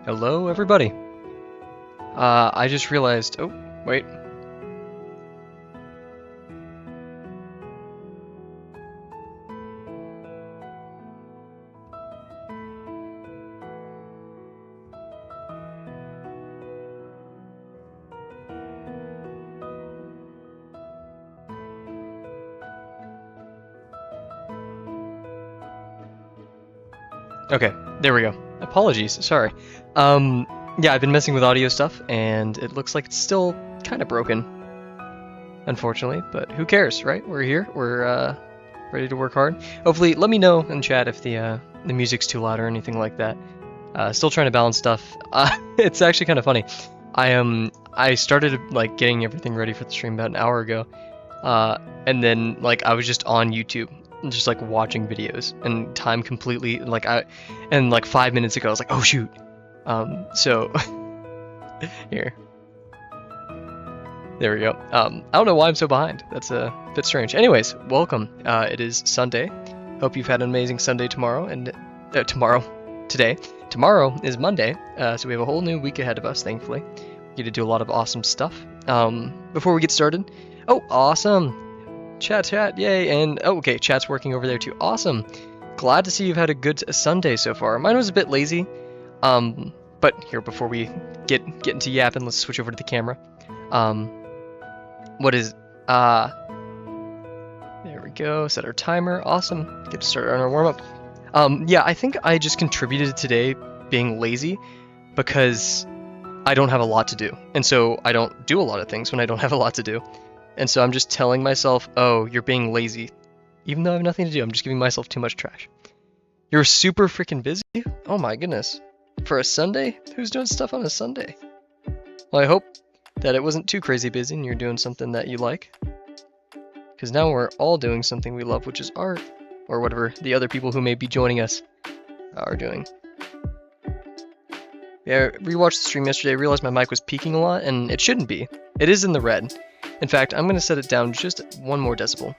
Hello, everybody. I just realized. Oh, wait. Okay, there we go. Apologies, sorry. Yeah, I've been messing with audio stuff, and it looks like it's still kind of broken, unfortunately, but who cares, right? We're here, we're ready to work hard. Hopefully, let me know in chat if the music's too loud or anything like that. Still trying to balance stuff. It's actually kind of funny. I started like getting everything ready for the stream about an hour ago, and then like I was just on YouTube, just like watching videos, and time completely and like 5 minutes ago I was like, oh shoot. So here, there we go. I don't know why I'm so behind. That's a bit strange. Anyways, welcome. It is Sunday. Hope you've had an amazing Sunday tomorrow and today. Tomorrow is Monday, so we have a whole new week ahead of us. Thankfully, we get to do a lot of awesome stuff. Before we get started, oh, awesome. Chat, yay, and oh, okay, chat's working over there too. Awesome. Glad to see you've had a good Sunday so far. Mine was a bit lazy, but here, before we get into yapping, let's switch over to the camera. What is there we go. Set our timer. Awesome. Get to start on our warm up. Yeah, I think I just contributed today being lazy because I don't have a lot to do, and so I don't do a lot of things when I don't have a lot to do. And so I'm just telling myself, oh, you're being lazy. Even though I have nothing to do, I'm just giving myself too much trash. You're super freaking busy? Oh my goodness. For a Sunday? Who's doing stuff on a Sunday? Well, I hope that it wasn't too crazy busy and you're doing something that you like. Because now we're all doing something we love, which is art. Or whatever the other people who may be joining us are doing. Yeah, I rewatched the stream yesterday, realized my mic was peaking a lot, and it shouldn't be. It is in the red. In fact, I'm going to set it down just 1 more decibel.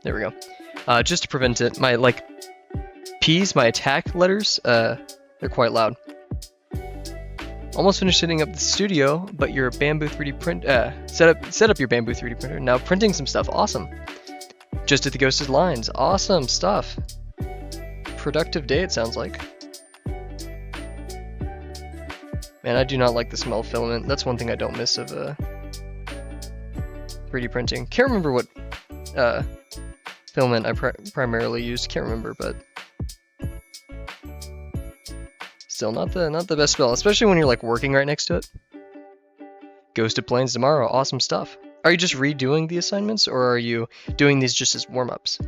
There we go. Just to prevent it. My, P's, my attack letters, they're quite loud. Almost finished setting up the studio, but your Bamboo 3D print, set up your Bamboo 3D printer. Now printing some stuff. Awesome. Just at the Ghosted Lines. Awesome stuff. Productive day, it sounds like. Man, I do not like the smell of filament. That's one thing I don't miss of 3D printing. Can't remember what filament I primarily used. Can't remember, but still not the best smell, especially when you're like working right next to it. Ghosted Plains tomorrow. Awesome stuff. Are you just redoing the assignments, or are you doing these just as warm-ups?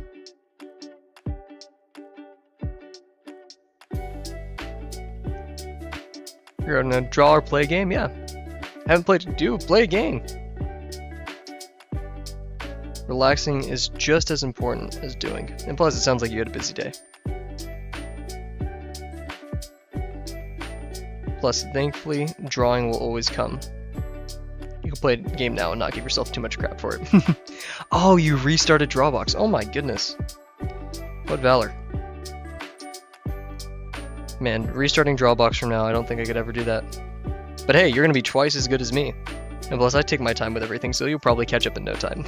You're gonna draw or play a game? Yeah. Haven't played. Play a game. Relaxing is just as important as doing. And plus, it sounds like you had a busy day. Plus, thankfully, drawing will always come. You can play a game now and not give yourself too much crap for it. Oh, you restarted Drawbox. Oh my goodness. What valor. Man, restarting Drawbox from now, I don't think I could ever do that. But hey, you're gonna be twice as good as me. And plus, I take my time with everything, so you'll probably catch up in no time.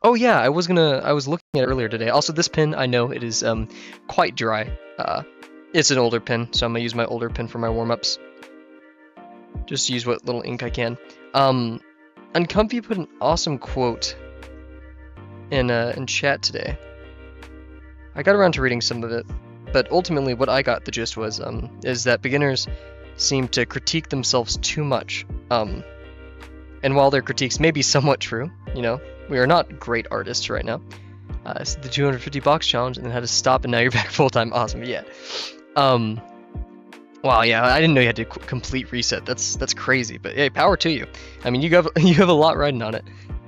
Oh yeah, I was looking at it earlier today. Also, this pen, I know it is quite dry. It's an older pen, so I'm gonna use my older pen for my warm-ups. Just use what little ink I can. Uncomfy put an awesome quote in chat today. I got around to reading some of it, but ultimately what I got the gist was is that beginners seem to critique themselves too much. And while their critiques may be somewhat true, you know, we are not great artists right now. It's the 250 box challenge and then had to stop, and now you're back full time. Awesome, yeah. Wow, yeah, I didn't know you had to complete reset. That's crazy, but hey, power to you. I mean, you have a lot riding on it.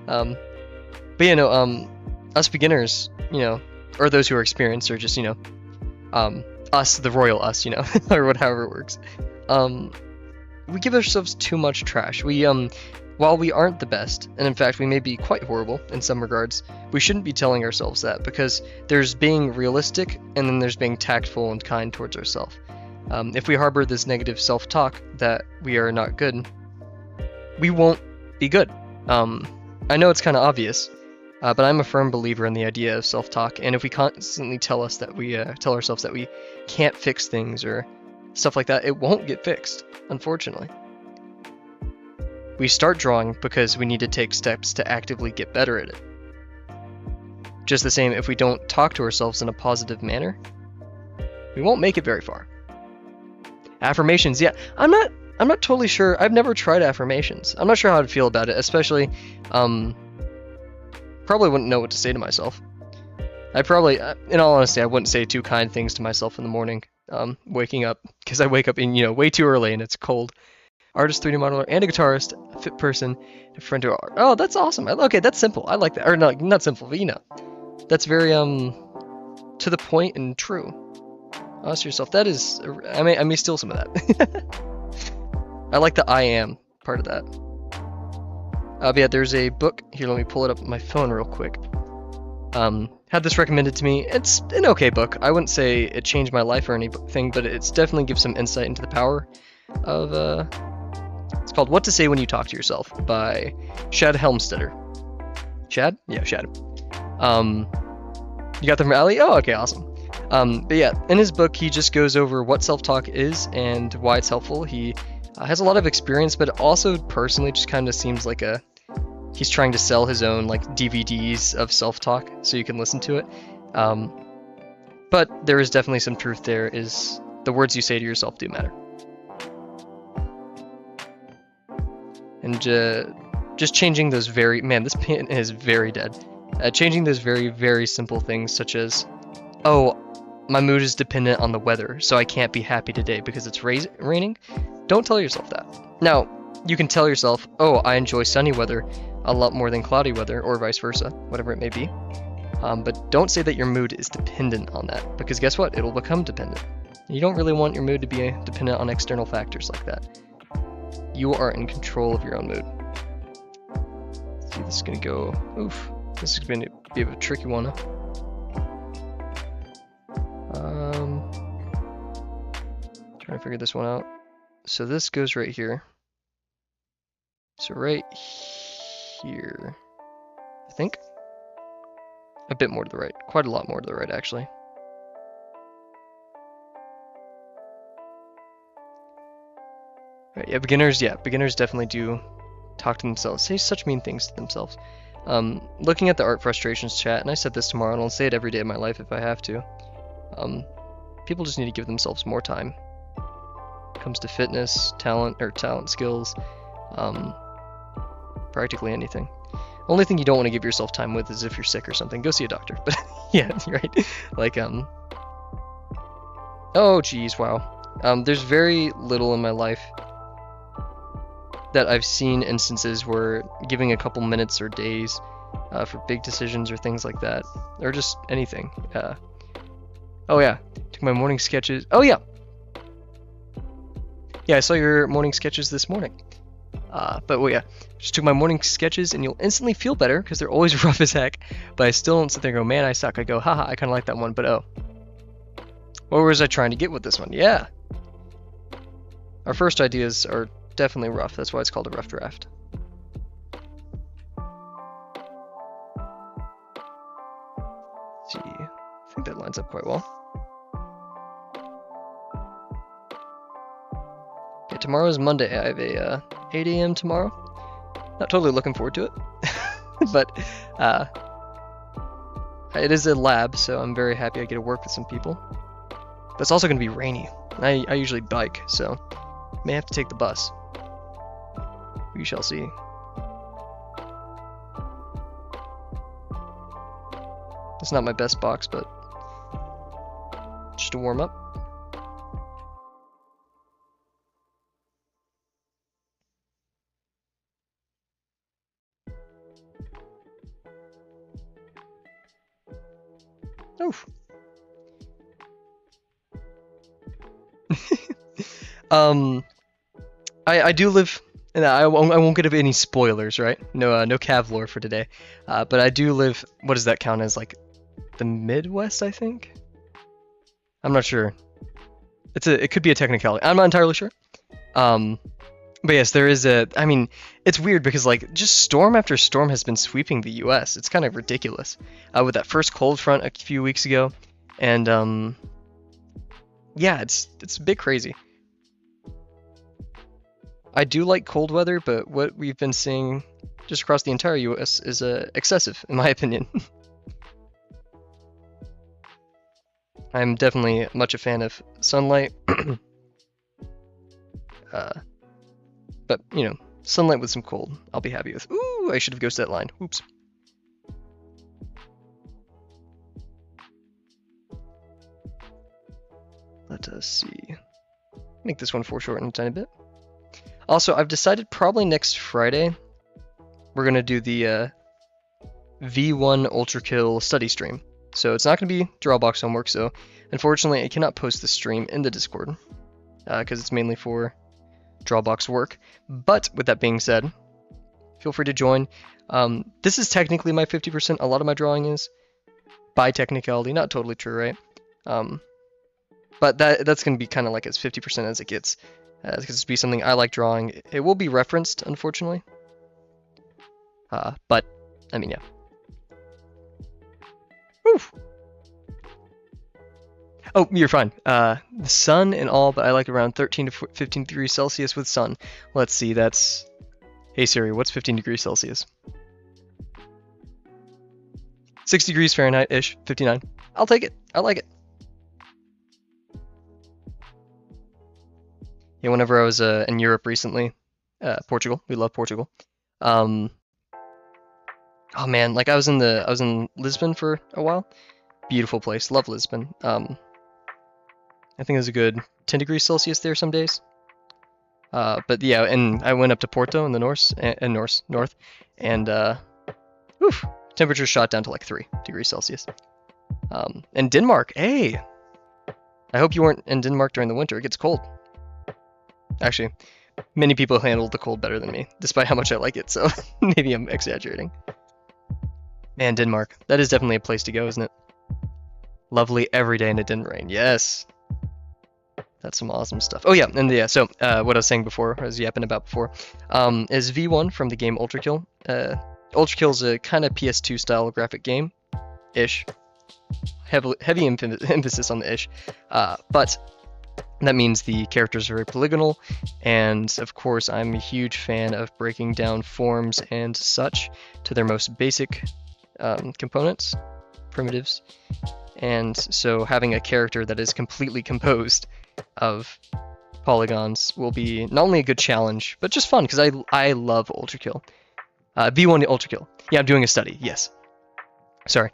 But you know, us beginners, you know, or those who are experienced, or just, you know, us, the royal us, you know, or however it works. We give ourselves too much trash. We while we aren't the best, and in fact we may be quite horrible in some regards, we shouldn't be telling ourselves that, because there's being realistic and then there's being tactful and kind towards ourselves. If we harbor this negative self-talk that we are not good, we won't be good. I know it's kind of obvious, but I'm a firm believer in the idea of self-talk, and if we constantly tell ourselves that we can't fix things or stuff like that, it won't get fixed, unfortunately. We start drawing because we need to take steps to actively get better at it. Just the same, if we don't talk to ourselves in a positive manner, we won't make it very far. Affirmations, yeah, I'm not totally sure. I've never tried affirmations. I'm not sure how I'd feel about it, especially, probably wouldn't know what to say to myself. I probably, in all honesty, I wouldn't say too kind things to myself in the morning, waking up, because I wake up in, way too early and it's cold. Artist, 3D modeler, and a guitarist, a fit person, a friend to art. Oh, that's awesome. Okay, that's simple. I like that. Or no, not simple, but that's very, to the point and true. Ask yourself. That is, I may steal some of that. I like the I am part of that. But yeah, there's a book here. Let me pull it up on my phone real quick. Had this recommended to me. It's an okay book. I wouldn't say it changed my life or anything, but it's definitely gives some insight into the power of it's called What to Say When You Talk to Yourself by Shad Helmstetter. Shad? Yeah, Shad. You got them from Ali? Oh, okay, awesome. But yeah, in his book, he just goes over what self-talk is and why it's helpful. He has a lot of experience, but also personally just kind of seems like he's trying to sell his own like DVDs of self-talk so you can listen to it. But there is definitely some truth there, is the words you say to yourself do matter. And just changing those this pen is very dead. Changing those very, very simple things such as, oh, my mood is dependent on the weather, so I can't be happy today because it's raining. Don't tell yourself that. Now, you can tell yourself, oh, I enjoy sunny weather a lot more than cloudy weather, or vice versa, whatever it may be. But don't say that your mood is dependent on that, because guess what? It'll become dependent. You don't really want your mood to be dependent on external factors like that. You are in control of your own mood. Let's see, this is gonna go, oof. This is gonna be a bit of a tricky one. Trying to figure this one out. So this goes right here. So right here, I think. A bit more to the right. Quite a lot more to the right, actually. Right, yeah, beginners definitely do talk to themselves, say such mean things to themselves. Looking at the art frustrations chat, and I said this tomorrow, and I'll say it every day of my life if I have to. People just need to give themselves more time. When it comes to fitness, talent skills, practically anything. Only thing you don't want to give yourself time with is if you're sick or something. Go see a doctor. But yeah, right. Like oh geez, wow. There's very little in my life that I've seen instances where giving a couple minutes or days for big decisions or things like that, or just anything. Oh yeah, took my morning sketches. Oh yeah. Yeah, I saw your morning sketches this morning. But well, yeah, just took my morning sketches, and you'll instantly feel better because they're always rough as heck. But I still don't sit there and go, man, I suck. I go, haha, I kind of like that one, but oh. What was I trying to get with this one? Yeah. Our first ideas are definitely rough. That's why it's called a rough draft. Let's see, I think that lines up quite well. Okay, tomorrow is Monday. I have a 8 a.m. tomorrow. Not totally looking forward to it, but it is a lab, so I'm very happy I get to work with some people. But it's also going to be rainy. I usually bike, so may have to take the bus. We shall see. It's not my best box, but just to warm up. Oof. I do live And I won't give any spoilers, right? No Kavlor for today. But I do live. What does that count as? Like the Midwest, I think. I'm not sure. It could be a technicality. I'm not entirely sure. But yes, there is a. I mean, it's weird because like just storm after storm has been sweeping the U.S. It's kind of ridiculous. With that first cold front a few weeks ago, and yeah, it's a bit crazy. I do like cold weather, but what we've been seeing just across the entire U.S. is excessive, in my opinion. I'm definitely much a fan of sunlight. But, you know, sunlight with some cold, I'll be happy with. Ooh, I should have ghosted that line. Oops. Let us see. Make this one foreshorten a tiny bit. Also, I've decided probably next Friday we're going to do the V1 Ultra Kill study stream. So it's not going to be Drawbox homework, so unfortunately I cannot post the stream in the Discord because it's mainly for Drawbox work. But with that being said, feel free to join. This is technically my 50%. A lot of my drawing is by technicality, not totally true, right? But that's going to be kind of like as 50% as it gets. Because it's be something I like drawing. It will be referenced, unfortunately. But, I mean, yeah. Whew. Oh, you're fine. The sun and all, but I like around 13 to 15 degrees Celsius with sun. Let's see, that's... Hey Siri, what's 15 degrees Celsius? 6 degrees Fahrenheit-ish, 59. I'll take it. I like it. Yeah, whenever I was in Europe recently, Portugal, we love Portugal. Oh man, like I was in Lisbon for a while. Beautiful place, love Lisbon. I think it was a good 10 degrees Celsius there some days. But yeah, and I went up to Porto in the north, and oof, temperature shot down to like 3 degrees Celsius. And Denmark, hey, I hope you weren't in Denmark during the winter. It gets cold. Actually, many people handled the cold better than me, despite how much I like it, so maybe I'm exaggerating. Man, Denmark. That is definitely a place to go, isn't it? Lovely every day and it didn't rain. Yes. That's some awesome stuff. Oh yeah, and yeah, so what I was saying before, I was yapping about before, is V1 from the game Ultra Kill. Ultra Kill is a kind of PS2 style graphic game-ish. Heavy emphasis on the ish. But that means the characters are very polygonal, and of course I'm a huge fan of breaking down forms and such to their most basic components, primitives, and so having a character that is completely composed of polygons will be not only a good challenge, but just fun, because I love Ultra Kill. V1 Ultra Kill. Yeah, I'm doing a study, yes. Sorry.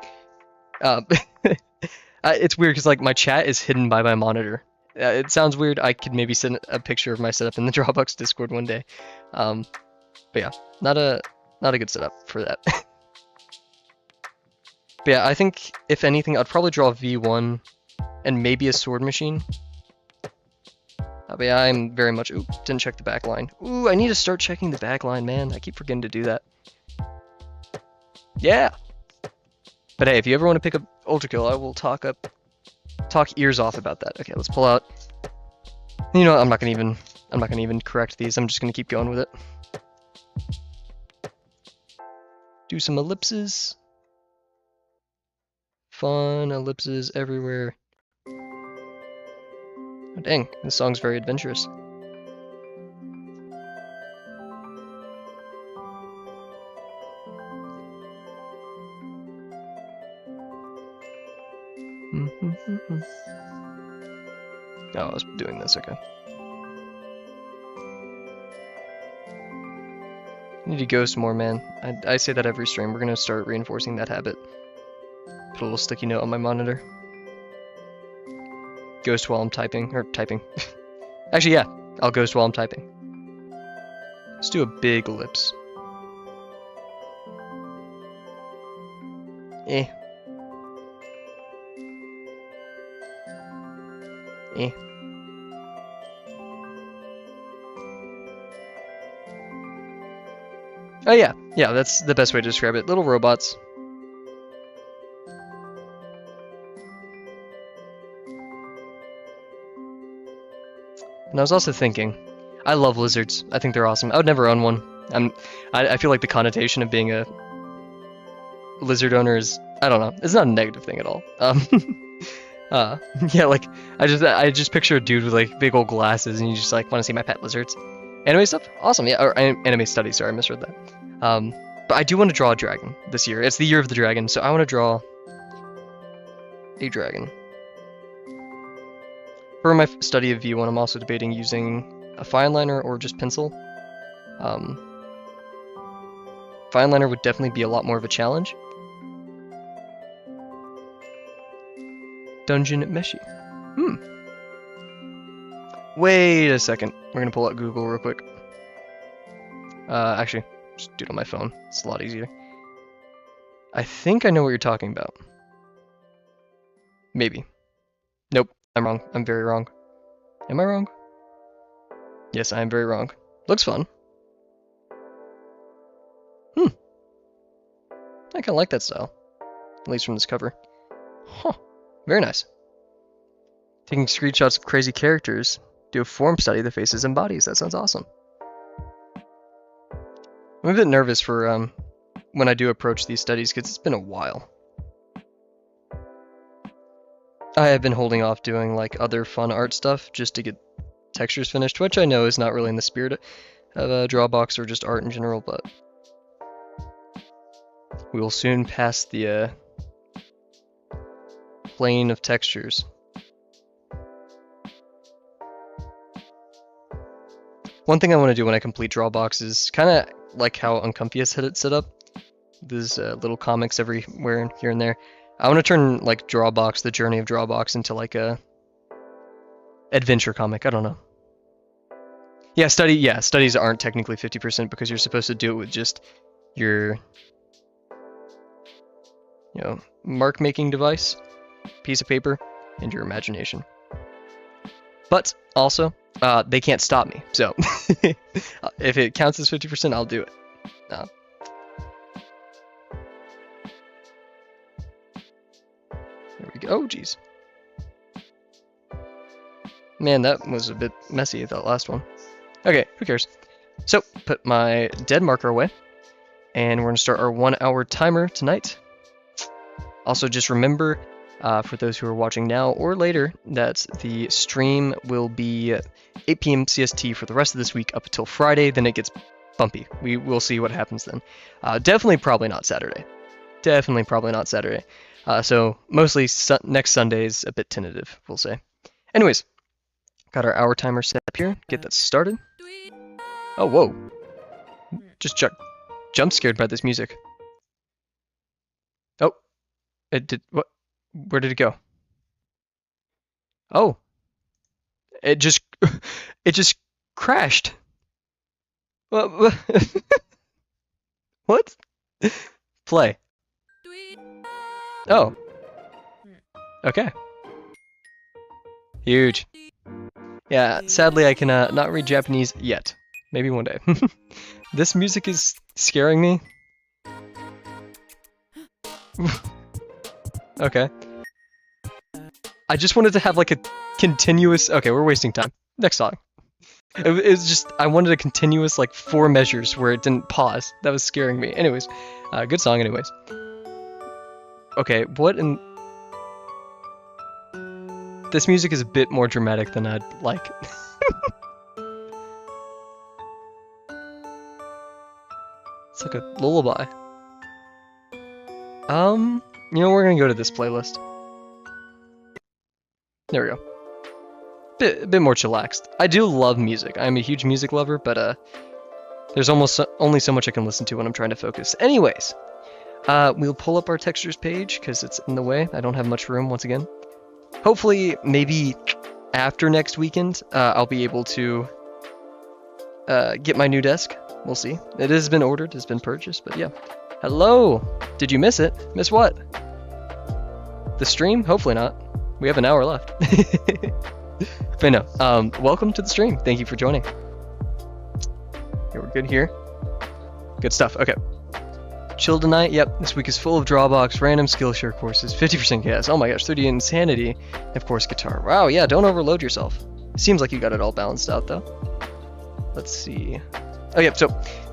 It's weird because like my chat is hidden by my monitor. It sounds weird. I could maybe send a picture of my setup in the Dropbox Discord one day. But yeah, not a good setup for that. But yeah, I think if anything, I'd probably draw V1 and maybe a sword machine. But yeah, I'm very much... Ooh, didn't check the back line. Ooh, I need to start checking the back line, man. I keep forgetting to do that. Yeah! But hey, if you ever want to pick up Ultra Kill, I will talk ears off about that. Okay, let's pull out. You know what, I'm not gonna even correct these. I'm just gonna keep going with it. Do some ellipses. Fun ellipses everywhere. Oh, dang, this song's very adventurous. Oh, I was doing this, okay. I need to ghost more, man. I say that every stream. We're gonna start reinforcing that habit. Put a little sticky note on my monitor. Ghost while I'm typing, or typing. Actually, yeah, I'll ghost while I'm typing. Let's do a big ellipse. Eh. Oh yeah, yeah, that's the best way to describe it. Little robots. And I was also thinking, I love lizards. I think they're awesome. I would never own one. I feel like the connotation of being a lizard owner is, I don't know, it's not a negative thing at all. Yeah, like I just picture a dude with like big old glasses, and you just like want to see my pet lizards. Anime stuff, awesome. Yeah, or anime studies. Sorry, I misread that. But I do want to draw a dragon this year. It's the year of the dragon, so I want to draw a dragon. For my study of V1, I'm also debating using a fine liner or just pencil. Fine liner would definitely be a lot more of a challenge. Dungeon Meshi. Wait a second. We're gonna pull up Google real quick. Actually, just do it on my phone. It's a lot easier. I think I know what you're talking about. Maybe. Nope, I'm wrong. I'm very wrong. Am I wrong? Yes, I am very wrong. Looks fun. I kinda like that style. At least from this cover. Huh. Very nice. Taking screenshots of crazy characters. Do a form study of the faces and bodies. That sounds awesome. I'm a bit nervous for when I do approach these studies because it's been a while. I have been holding off doing like other fun art stuff just to get textures finished, which I know is not really in the spirit of a Drawbox or just art in general, but we will soon pass the plane of textures. One thing I want to do when I complete Drawbox is kind of like how Uncomfious had it set up. There's little comics everywhere here and there. I want to turn like Drawbox, the journey of Drawbox, into like a adventure comic. I don't know. Yeah, studies aren't technically 50% because you're supposed to do it with just your, mark making device, piece of paper, and your imagination. But also, they can't stop me. So if it counts as 50%, I'll do it. There we go. Oh, geez. Man, that was a bit messy, that last one. Okay, who cares? So, put my dead marker away. And we're going to start our 1 hour timer tonight. Also, just remember, for those who are watching now or later, that the stream will be 8 p.m. CST for the rest of this week up until Friday. Then it gets bumpy. We will see what happens then. Definitely probably not Saturday. Definitely probably not Saturday. So mostly next Sunday is a bit tentative, we'll say. Anyways, got our hour timer set up here. Get that started. Oh, whoa. Just jump scared by this music. Oh. It did what? Where did it go? Oh. It just crashed. What? What? Play. Oh. Okay. Huge. Yeah, sadly I can not read Japanese yet. Maybe one day. This music is scaring me. Okay. I just wanted to have like a continuous... Okay, we're wasting time. Next song. It was just... I wanted a continuous like 4 measures where it didn't pause. That was scaring me. Anyways. Good song anyways. Okay, what in... This music is a bit more dramatic than I'd like. It's like a lullaby. We're gonna go to this playlist. There we go. A bit more chillaxed. I do love music. I'm a huge music lover, but there's almost only so much I can listen to when I'm trying to focus. Anyways, we'll pull up our textures page because it's in the way. I don't have much room once again. Hopefully, maybe after next weekend, I'll be able to get my new desk. We'll see. It has been ordered, it's been purchased, but yeah. Hello! Did you miss it? Miss what? The stream? Hopefully not. We have an hour left. But no, welcome to the stream. Thank you for joining. Okay, we're good here. Good stuff. Okay. Chill tonight. Yep. This week is full of Drawbox, random Skillshare courses, 50% gas. Oh my gosh, 30 insanity. And of course, guitar. Wow. Yeah. Don't overload yourself. Seems like you got it all balanced out though. Let's see. Oh yeah. So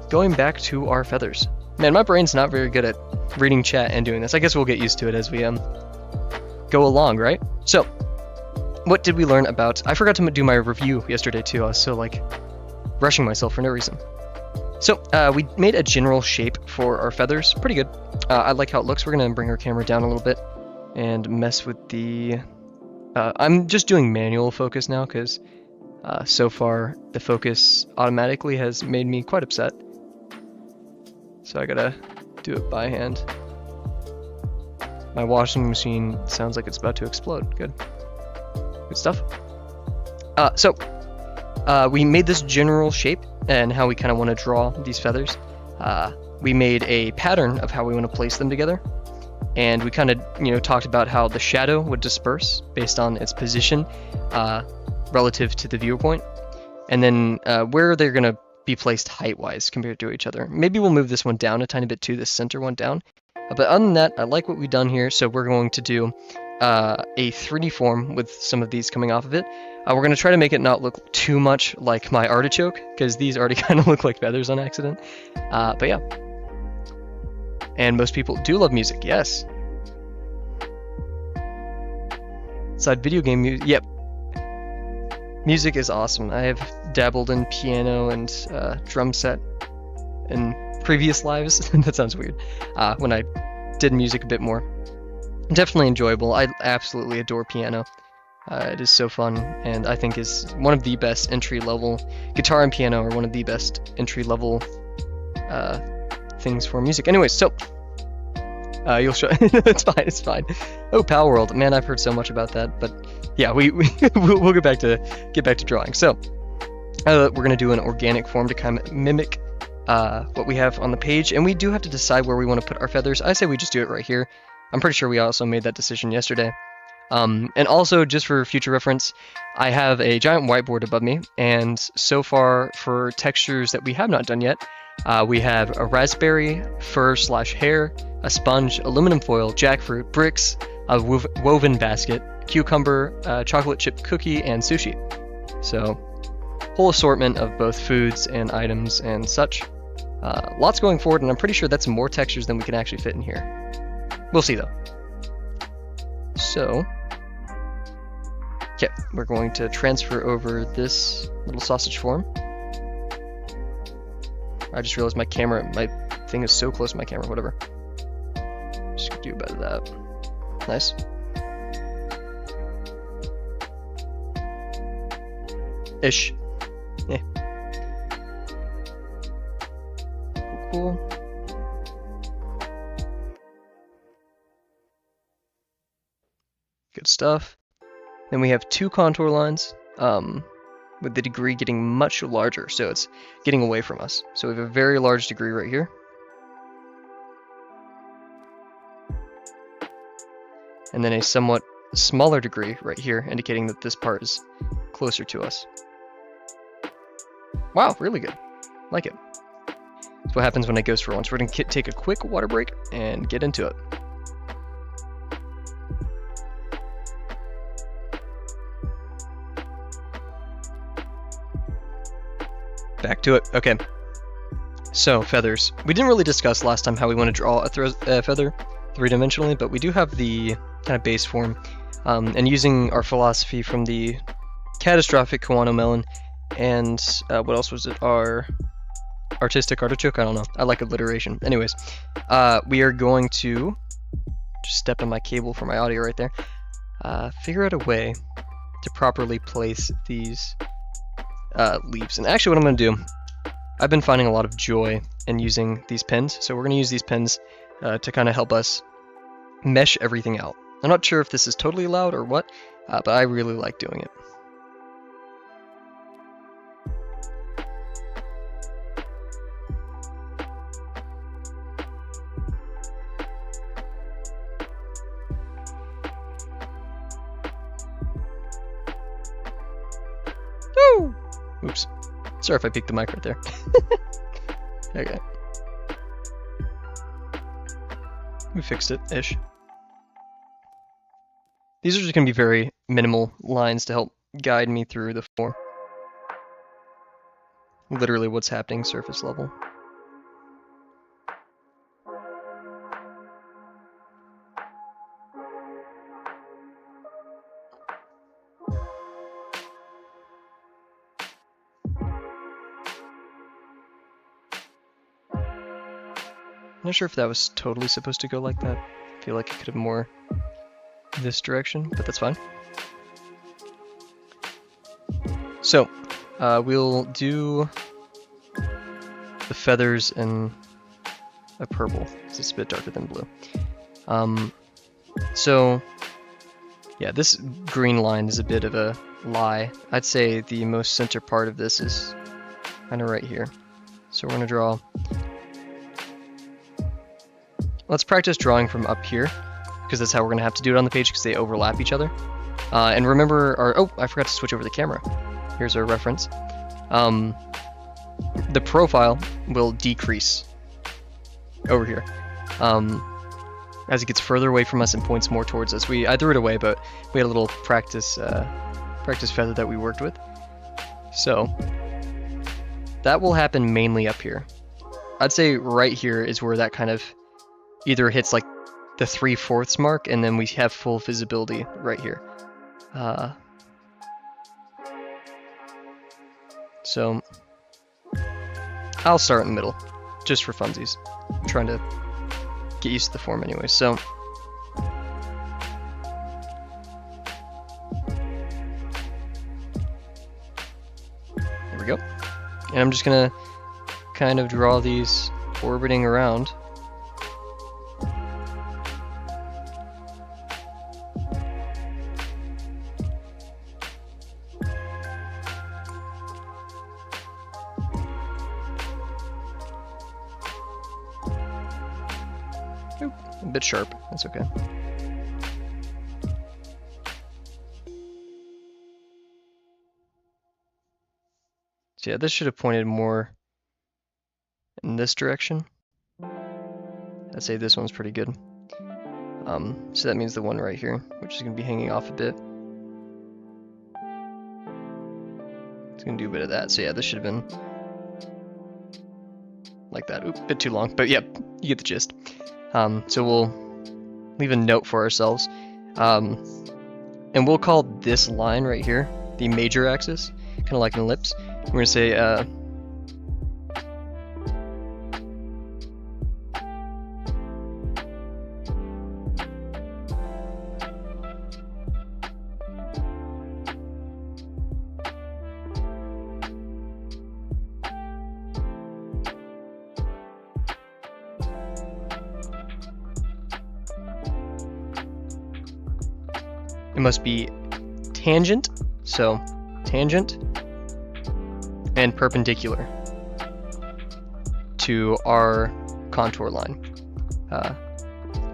going back to our feathers. Man, my brain's not very good at reading chat and doing this. I guess we'll get used to it as we go along, right? So, what did we learn about? I forgot to do my review yesterday too. I was so like rushing myself for no reason. So we made a general shape for our feathers. Pretty good. I like how it looks. We're gonna bring our camera down a little bit and mess with the. I'm just doing manual focus now because so far the focus automatically has made me quite upset. So I gotta do it by hand. My washing machine sounds like it's about to explode. Good. Good stuff. So we made this general shape and how we kind of want to draw these feathers. We made a pattern of how we want to place them together. And we kind of, talked about how the shadow would disperse based on its position relative to the viewpoint. And then where they're going to be placed height-wise compared to each other. Maybe we'll move this one down a tiny bit too, this center one down. But other than that, I like what we've done here, so we're going to do a 3D form with some of these coming off of it. We're going to try to make it not look too much like my artichoke, because these already kind of look like feathers on accident. But yeah. And most people do love music, yes. Side video game music, yep. Music is awesome. I have dabbled in piano and drum set in previous lives. That sounds weird. When I did music a bit more. Definitely enjoyable. I absolutely adore piano. It is so fun, and I think is one of the best entry-level. Guitar and piano are one of the best entry-level things for music. Anyways, so you'll show. It's fine. It's fine. Oh, Pal World. Man, I've heard so much about that, but. Yeah, we'll get back to drawing. So we're gonna do an organic form to kind of mimic what we have on the page, and we do have to decide where we want to put our feathers. I say we just do it right here. I'm pretty sure we also made that decision yesterday. And also, just for future reference, I have a giant whiteboard above me, and so far for textures that we have not done yet, we have a raspberry, fur/hair, a sponge, aluminum foil, jackfruit, bricks, a woven basket, cucumber, chocolate chip cookie, and sushi. So, whole assortment of both foods and items and such. Lots going forward, and I'm pretty sure that's more textures than we can actually fit in here. We'll see though. So, okay, we're going to transfer over this little sausage form. I just realized my thing is so close to my camera, whatever. Just gonna do better than that. Nice. Ish. Yeah. Cool. Good stuff. Then we have two contour lines, with the degree getting much larger, so it's getting away from us. So we have a very large degree right here. And then a somewhat smaller degree right here, indicating that this part is closer to us. Wow, really good. Like it. That's what happens when I ghost for once. We're going to take a quick water break and get into it. Back to it. Okay. So, feathers. We didn't really discuss last time how we want to draw a feather three-dimensionally, but we do have the kind of base form. And using our philosophy from the catastrophic Kawano melon and what else was it? Our artistic artichoke? I don't know. I like alliteration. Anyways, we are going to just step in my cable for my audio right there. Figure out a way to properly place these leaves. And actually what I'm going to do, I've been finding a lot of joy in using these pins, so we're going to use these pins to kind of help us mesh everything out. I'm not sure if this is totally allowed or what, but I really like doing it. Woo! Oops. Sorry if I peeked the mic right there. Okay. We fixed it-ish. These are just going to be very minimal lines to help guide me through the floor. Literally what's happening surface level. I'm not sure if that was totally supposed to go like that. I feel like it could have more this direction, but that's fine. So, we'll do the feathers in a purple, because it's a bit darker than blue. So, yeah, this green line is a bit of a lie. I'd say the most center part of this is kind of right here. So we're going to draw... Let's practice drawing from up here, because that's how we're going to have to do it on the page, because they overlap each other. And remember our... Oh, I forgot to switch over the camera. Here's our reference. The profile will decrease over here. As it gets further away from us and points more towards us. I threw it away, but we had a little practice feather that we worked with. So, that will happen mainly up here. I'd say right here is where that kind of either hits like the 3/4 mark, and then we have full visibility right here. So I'll start in the middle, just for funsies. I'm trying to get used to the form anyway, so there we go. And I'm just gonna kind of draw these orbiting around. Oop, a bit sharp, that's okay. So yeah, this should have pointed more in this direction. I'd say this one's pretty good. So that means the one right here, which is going to be hanging off a bit. It's going to do a bit of that. So yeah, this should have been like that. Oop, a bit too long, but yep, you get the gist. So we'll leave a note for ourselves. And we'll call this line right here the major axis, kind of like an ellipse. We're going to say it must be tangent, so tangent and perpendicular to our contour line.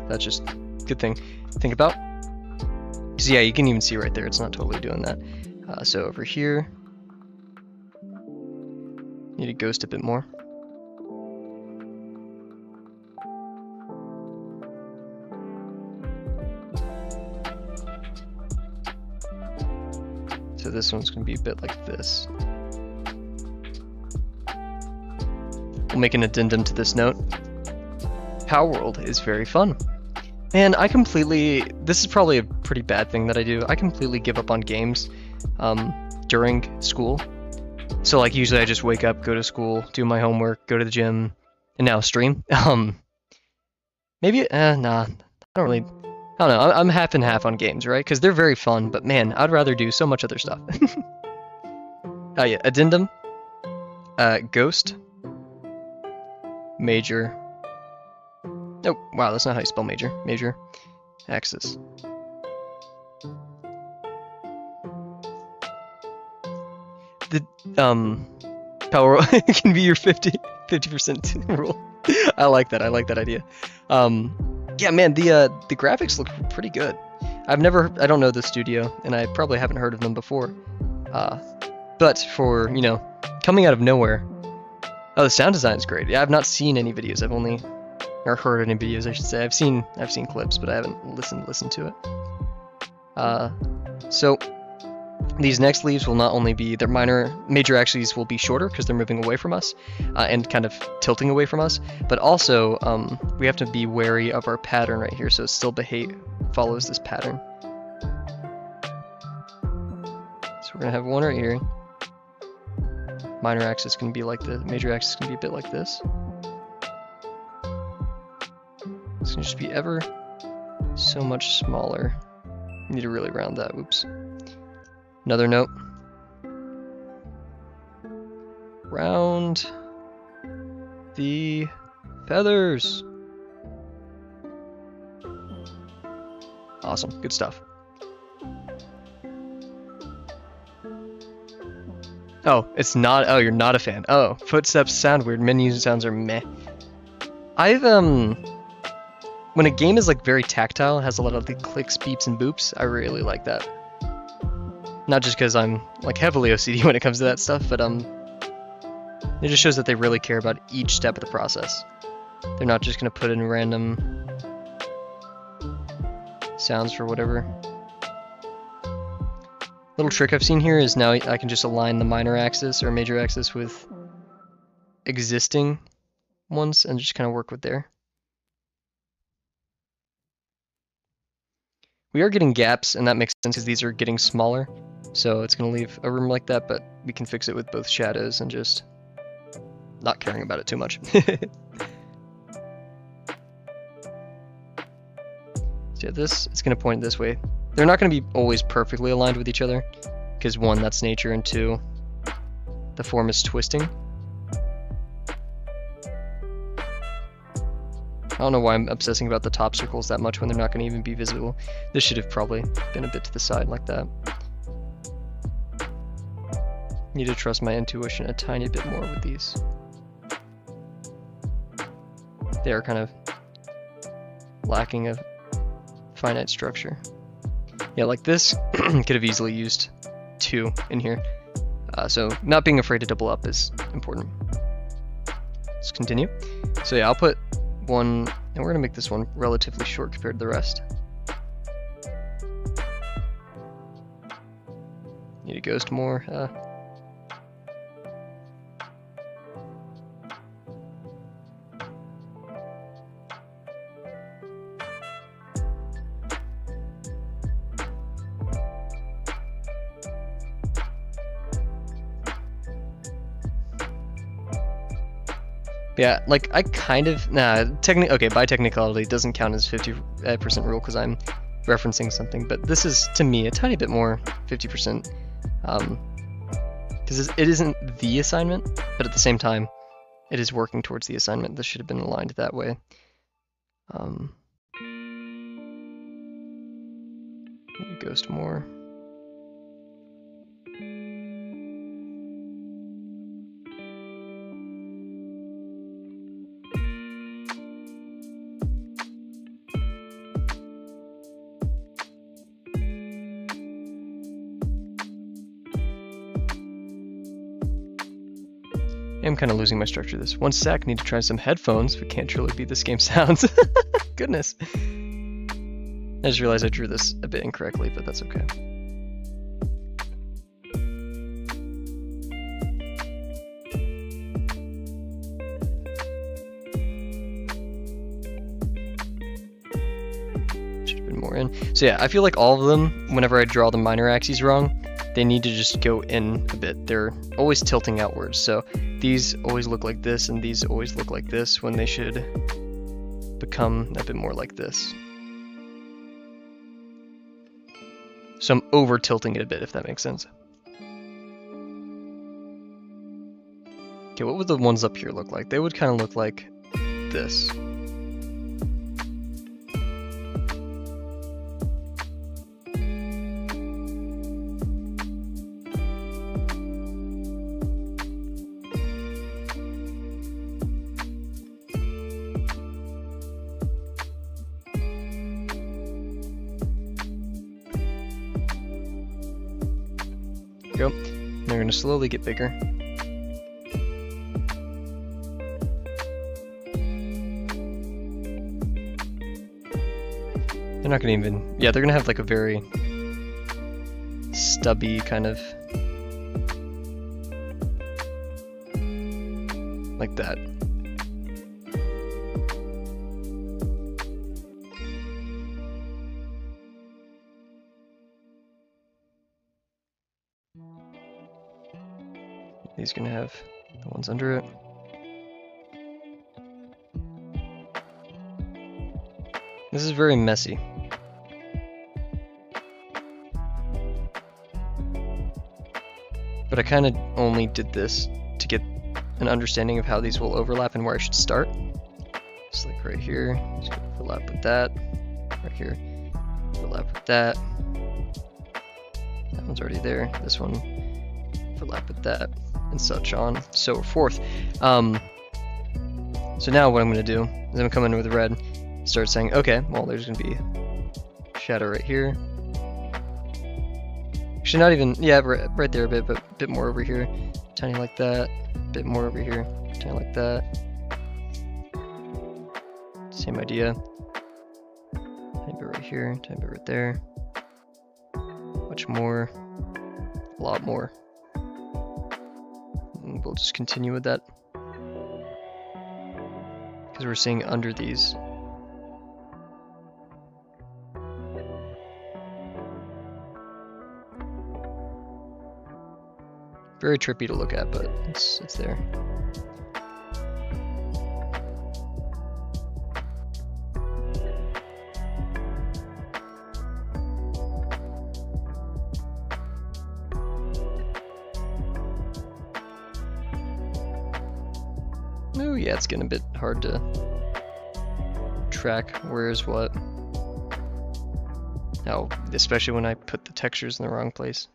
That's just a good thing to think about. Because yeah, you can even see right there, it's not totally doing that. So over here, need to ghost a bit more. So this one's going to be a bit like this. We'll make an addendum to this note. Power World is very fun. And this is probably a pretty bad thing that I do. I completely give up on games during school. So like usually I just wake up, go to school, do my homework, go to the gym, and now stream. Maybe, nah, I don't know, I'm half and half on games, right? Because they're very fun, but man, I'd rather do so much other stuff. Oh yeah, addendum, ghost, major, oh wow, that's not how you spell major, major, axis. The, power can be your 50% rule. I like that idea. Yeah, man, the graphics look pretty good. I don't know the studio, and I probably haven't heard of them before. But for, you know, coming out of nowhere. Oh, the sound design is great. Yeah, I've not seen any videos. or heard any videos, I should say. I've seen clips, but I haven't listened to it. So these next leaves will not only be their major axes will be shorter because they're moving away from us and kind of tilting away from us, but also we have to be wary of our pattern right here, so it still follows this pattern. So we're gonna have one right here. Minor axis can be like this, major axis can be a bit like this. It's gonna just be ever so much smaller. Need to really round that, oops. Another note. Round the feathers. Awesome, good stuff. Oh, it's not, oh, you're not a fan. Oh, footsteps sound weird, menu sounds are meh. When a game is like very tactile, has a lot of the clicks, beeps, and boops, I really like that. Not just because I'm like heavily OCD when it comes to that stuff, but it just shows that they really care about each step of the process. They're not just gonna put in random sounds for whatever. Little trick I've seen here is now I can just align the minor axis or major axis with existing ones and just kind of work with there. We are getting gaps, and that makes sense because these are getting smaller, so it's going to leave a room like that, but we can fix it with both shadows and just not caring about it too much. So yeah, it's going to point this way. They're not going to be always perfectly aligned with each other, because one, that's nature, and two, the form is twisting. I don't know why I'm obsessing about the top circles that much when they're not going to even be visible. This should have probably been a bit to the side like that. Need to trust my intuition a tiny bit more with these. They are kind of lacking a finite structure. Yeah, like this could have easily used 2 in here. So not being afraid to double up is important. Let's continue. So yeah, I'll put one, and we're gonna make this one relatively short compared to the rest. Need a ghost more. Yeah, like I kind of, okay, by technicality it doesn't count as 50% rule because I'm referencing something, but this is, to me, a tiny bit more 50%, because it isn't the assignment, but at the same time, it is working towards the assignment. This should have been aligned that way. Ghost more. I'm kind of losing my structure of this. 1 sec, need to try some headphones, but can't truly beat this game sounds. Goodness. I just realized I drew this a bit incorrectly, but that's okay. Should have been more in. So yeah, I feel like all of them, whenever I draw the minor axes wrong, they need to just go in a bit. They're always tilting outwards. So these always look like this, and these always look like this, when they should become a bit more like this. So I'm over tilting it a bit, if that makes sense. Okay, what would the ones up here look like? They would kind of look like this. Go. And they're going to slowly get bigger. They're not gonna even, yeah, they're gonna have like a very stubby kind of, like that. He's gonna have the ones under it. This is very messy. But I kind of only did this to get an understanding of how these will overlap and where I should start. Just like right here, just gonna overlap with that. Right here, overlap with that. That one's already there. This one, overlap with that, and such on, so forth. So now what I'm gonna do is I'm gonna come in with red, start saying, okay, well there's gonna be shadow right here. Actually, not even, yeah, right there a bit, but a bit more over here. Tiny like that, a bit more over here, tiny like that. Same idea. Tiny bit right here, tiny bit right there. Much more, a lot more. And we'll just continue with that. Because we're seeing under these. Very trippy to look at, but it's there. Oh yeah, it's getting a bit hard to track where's what. Oh, especially when I put the textures in the wrong place.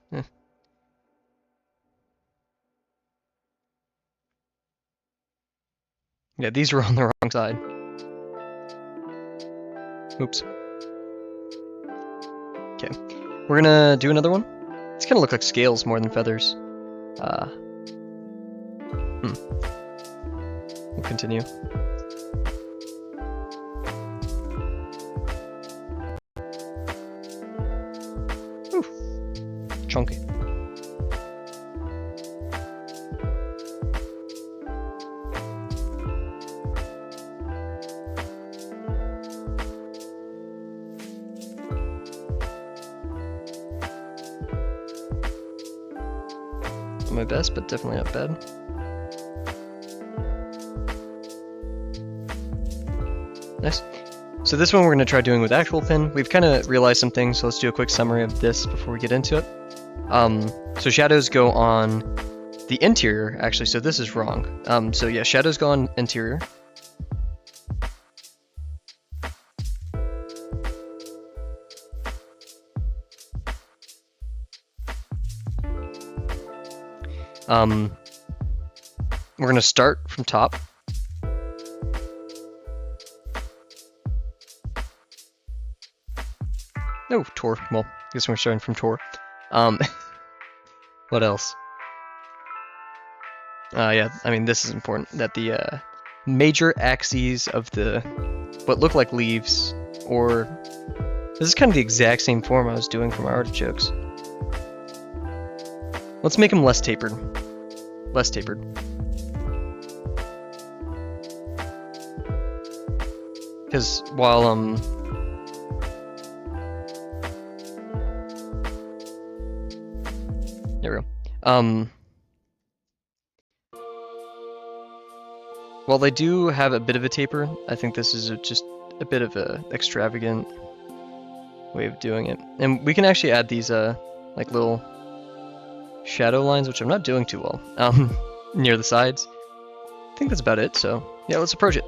Yeah, these are on the wrong side. Oops. Okay, we're gonna do another one. It's gonna look like scales more than feathers. We'll continue. Ooh, chunky. My best, but definitely not bad. Nice. So this one we're going to try doing with actual pen. We've kind of realized some things, so let's do a quick summary of this before we get into it. So shadows go on the interior, actually, so this is wrong. So yeah, shadows go on interior. We're going to start from top. Oh, Tor. Well, I guess we're starting from Tor. What else? Yeah, I mean, this is important, that the major axes of the, what look like leaves, or, this is kind of the exact same form I was doing for my artichokes. Let's make them less tapered. Less tapered. Because while, there we go. While they do have a bit of a taper, I think this is just a bit of a extravagant way of doing it. And we can actually add these, like little shadow lines, which I'm not doing too well, near the sides. I think that's about it, so yeah, let's approach it.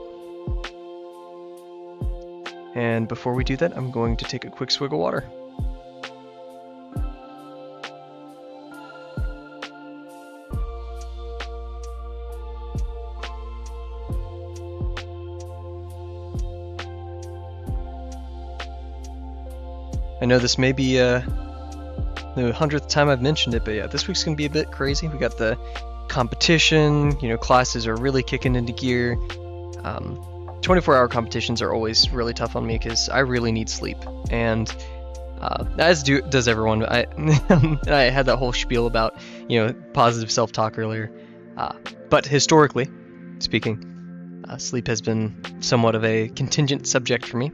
And before we do that, I'm going to take a quick swig of water. I know this may be the 100th time I've mentioned it, but yeah, this week's gonna be a bit crazy. We got the competition, you know, classes are really kicking into gear. 24-hour competitions are always really tough on me because I really need sleep, and does everyone. I I had that whole spiel about positive self-talk earlier, but historically speaking, sleep has been somewhat of a contingent subject for me,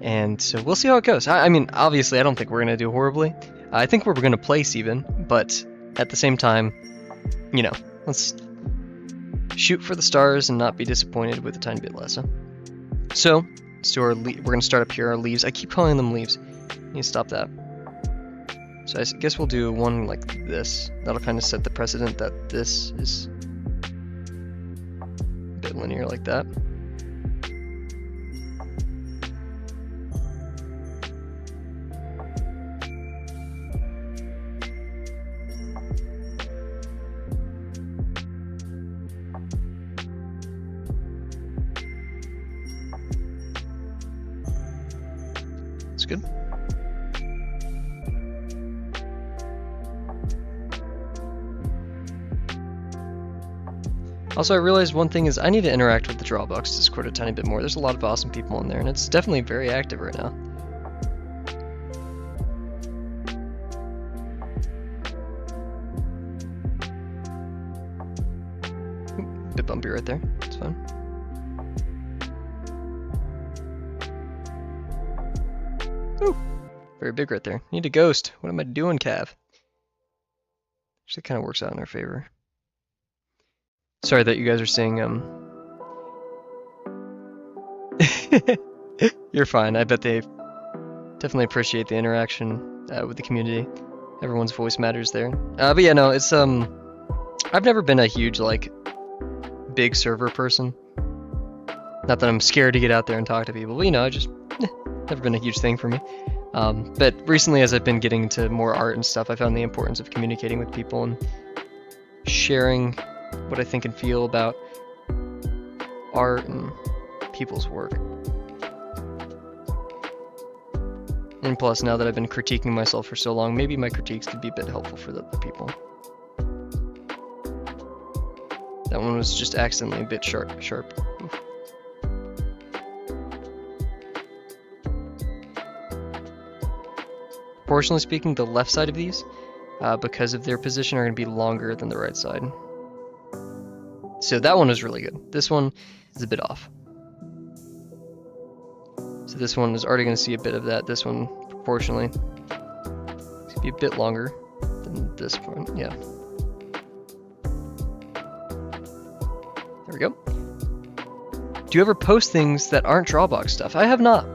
and so we'll see how it goes. I mean, obviously, I don't think we're gonna do horribly. I think we're gonna place even, but at the same time, let's shoot for the stars and not be disappointed with a tiny bit less. Huh? So we're gonna start up here. Our leaves. I keep calling them leaves. Need to stop that. So I guess we'll do one like this. That'll kind of set the precedent that this is a bit linear like that. That's good. Also, I realized one thing is I need to interact with the Drawbox Discord a tiny bit more. There's a lot of awesome people in there, and it's definitely very active right now. Ooh, bit bumpy right there. It's fine. Ooh, very big right there. Need a ghost. What am I doing, Cav? Actually, kind of works out in our favor. Sorry that you guys are saying, You're fine. I bet they definitely appreciate the interaction with the community. Everyone's voice matters there. But yeah, no, it's, I've never been a huge, like, big server person. Not that I'm scared to get out there and talk to people, but, I just, never been a huge thing for me. But recently, as I've been getting into more art and stuff, I found the importance of communicating with people and sharing what I think and feel about art and people's work. And plus, now that I've been critiquing myself for so long, maybe my critiques could be a bit helpful for the people. That one was just accidentally a bit sharp. Oof. Proportionally speaking, the left side of these, because of their position, are going to be longer than the right side. So that one was really good. This one is a bit off. So this one is already going to see a bit of that. This one, proportionally, it's going to be a bit longer than this one. Yeah. There we go. Do you ever post things that aren't Drawbox stuff? I have not.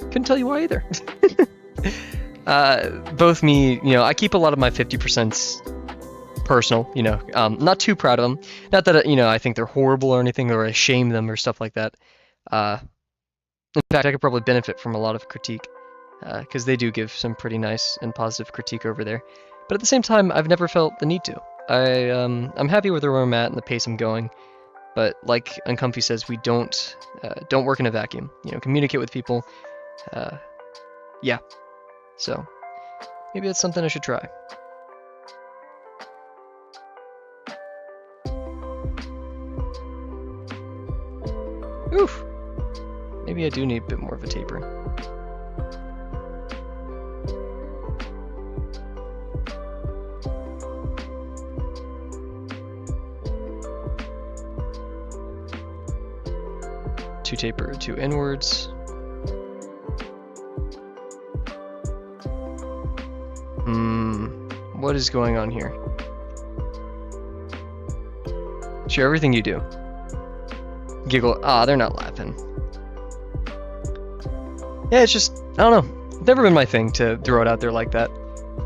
Couldn't tell you why either. Both me, I keep a lot of my 50% personal, not too proud of them. Not that, I think they're horrible or anything, or I shame them or stuff like that. In fact, I could probably benefit from a lot of critique, because they do give some pretty nice and positive critique over there. But at the same time, I've never felt the need to. I'm happy with where I'm at and the pace I'm going. But like Uncomfy says, we don't work in a vacuum. Communicate with people. Yeah. So maybe that's something I should try. Oof. Maybe I do need a bit more of a taper. Two taper, two inwards. What is going on here? Share everything you do. Giggle. Ah, they're not laughing. Yeah, it's just, I don't know. It's never been my thing to throw it out there like that.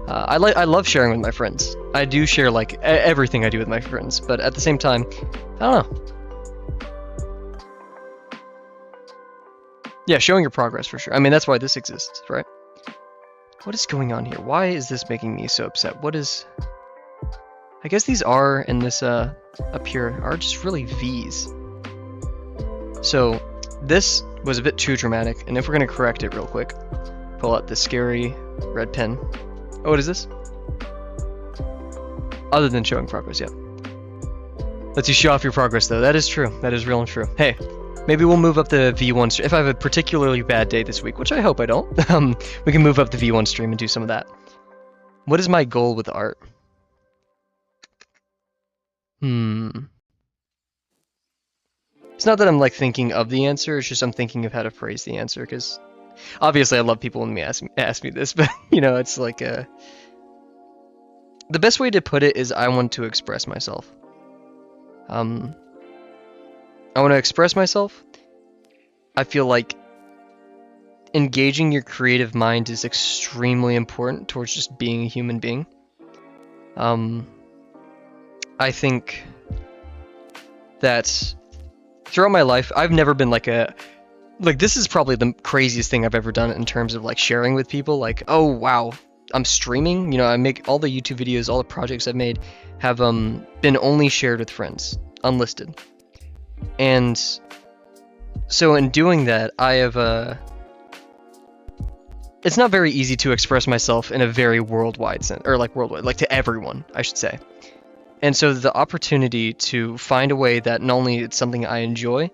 I love sharing with my friends. I do share like everything I do with my friends, but at the same time, I don't know. Yeah, showing your progress for sure. I mean, that's why this exists, right? What is going on here? Why is this making me so upset? What is... I guess these R and this up here are just really V's. So this was a bit too dramatic, and if we're going to correct it real quick, pull out the scary red pen. Oh, what is this? Other than showing progress, yeah. Lets you show off your progress, though. That is true. That is real and true. Hey, maybe we'll move up the V1 stream. If I have a particularly bad day this week, which I hope I don't, we can move up the V1 stream and do some of that. What is my goal with art? It's not that I'm like thinking of the answer, it's just I'm thinking of how to phrase the answer, because obviously I love people when they ask me this, but you know, it's like the best way to put it is I want to express myself. I want to express myself. I feel like engaging your creative mind is extremely important towards just being a human being. I think that throughout my life, I've never been like this is probably the craziest thing I've ever done in terms of like sharing with people. Like, oh wow, I'm streaming. You know, I make all the YouTube videos, all the projects I've made have been only shared with friends, unlisted. And so in doing that, I have it's not very easy to express myself in a very worldwide sense, or like worldwide, like to everyone, I should say. And so the opportunity to find a way that not only it's something I enjoy,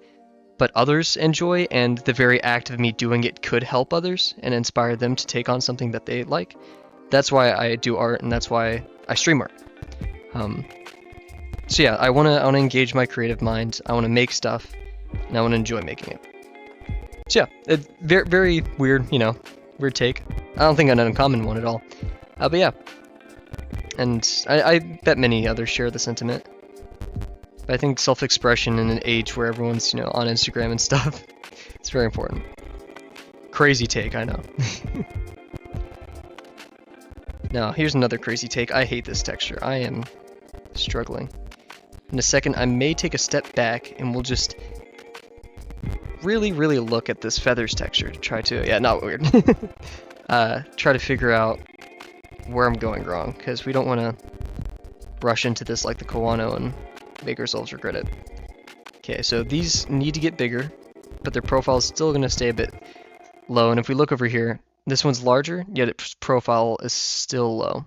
but others enjoy, and the very act of me doing it could help others and inspire them to take on something that they like. That's why I do art, and that's why I stream art. So yeah, I wanna engage my creative mind. I wanna make stuff, and I wanna enjoy making it. So yeah, it's very, very weird, you know, weird take. I don't think an uncommon one at all. But yeah, and I bet many others share the sentiment. But I think self-expression in an age where everyone's, you know, on Instagram and stuff, it's very important. Crazy take, I know. Now, here's another crazy take. I hate this texture. I am struggling. In a second, I may take a step back and we'll just really, really look at this feathers texture to try to, yeah, not weird. Try to figure out where I'm going wrong, because we don't want to rush into this like the Kawano and make ourselves regret it. Okay, so these need to get bigger, but their profile is still going to stay a bit low, and if we look over here, this one's larger, yet its profile is still low.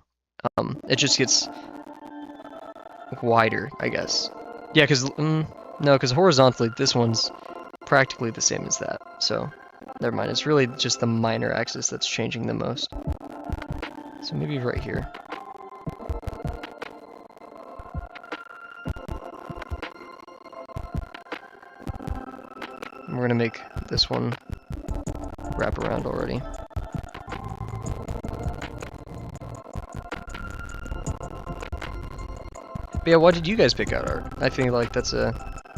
It just gets wider, I guess. Yeah, because, no, because horizontally, this one's practically the same as that, so never mind. It's really just the minor axis that's changing the most. So maybe right here. We're gonna make this one wrap around already. But yeah, why did you guys pick out art? I feel like that's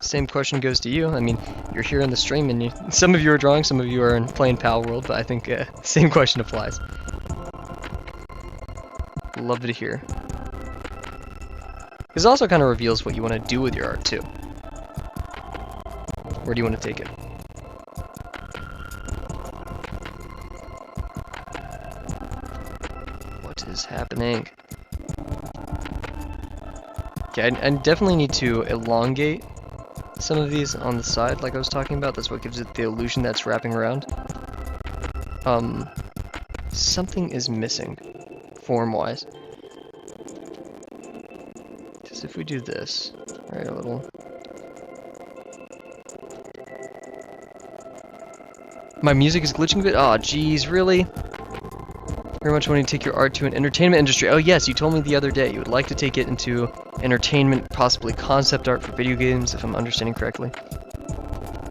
same question goes to you. I mean, you're here in the stream and some of you are drawing, some of you are playing Pal World, but I think same question applies. Love to hear. This also kind of reveals what you want to do with your art too. Where do you want to take it? What is happening? Okay, I definitely need to elongate some of these on the side like I was talking about. That's what gives it the illusion that's wrapping around. Something is missing form-wise. Because if we do this, right, a little... My music is glitching a bit? Aw, jeez, really? Very much wanting to take your art to an entertainment industry. Oh yes, you told me the other day you would like to take it into entertainment, possibly concept art for video games, if I'm understanding correctly.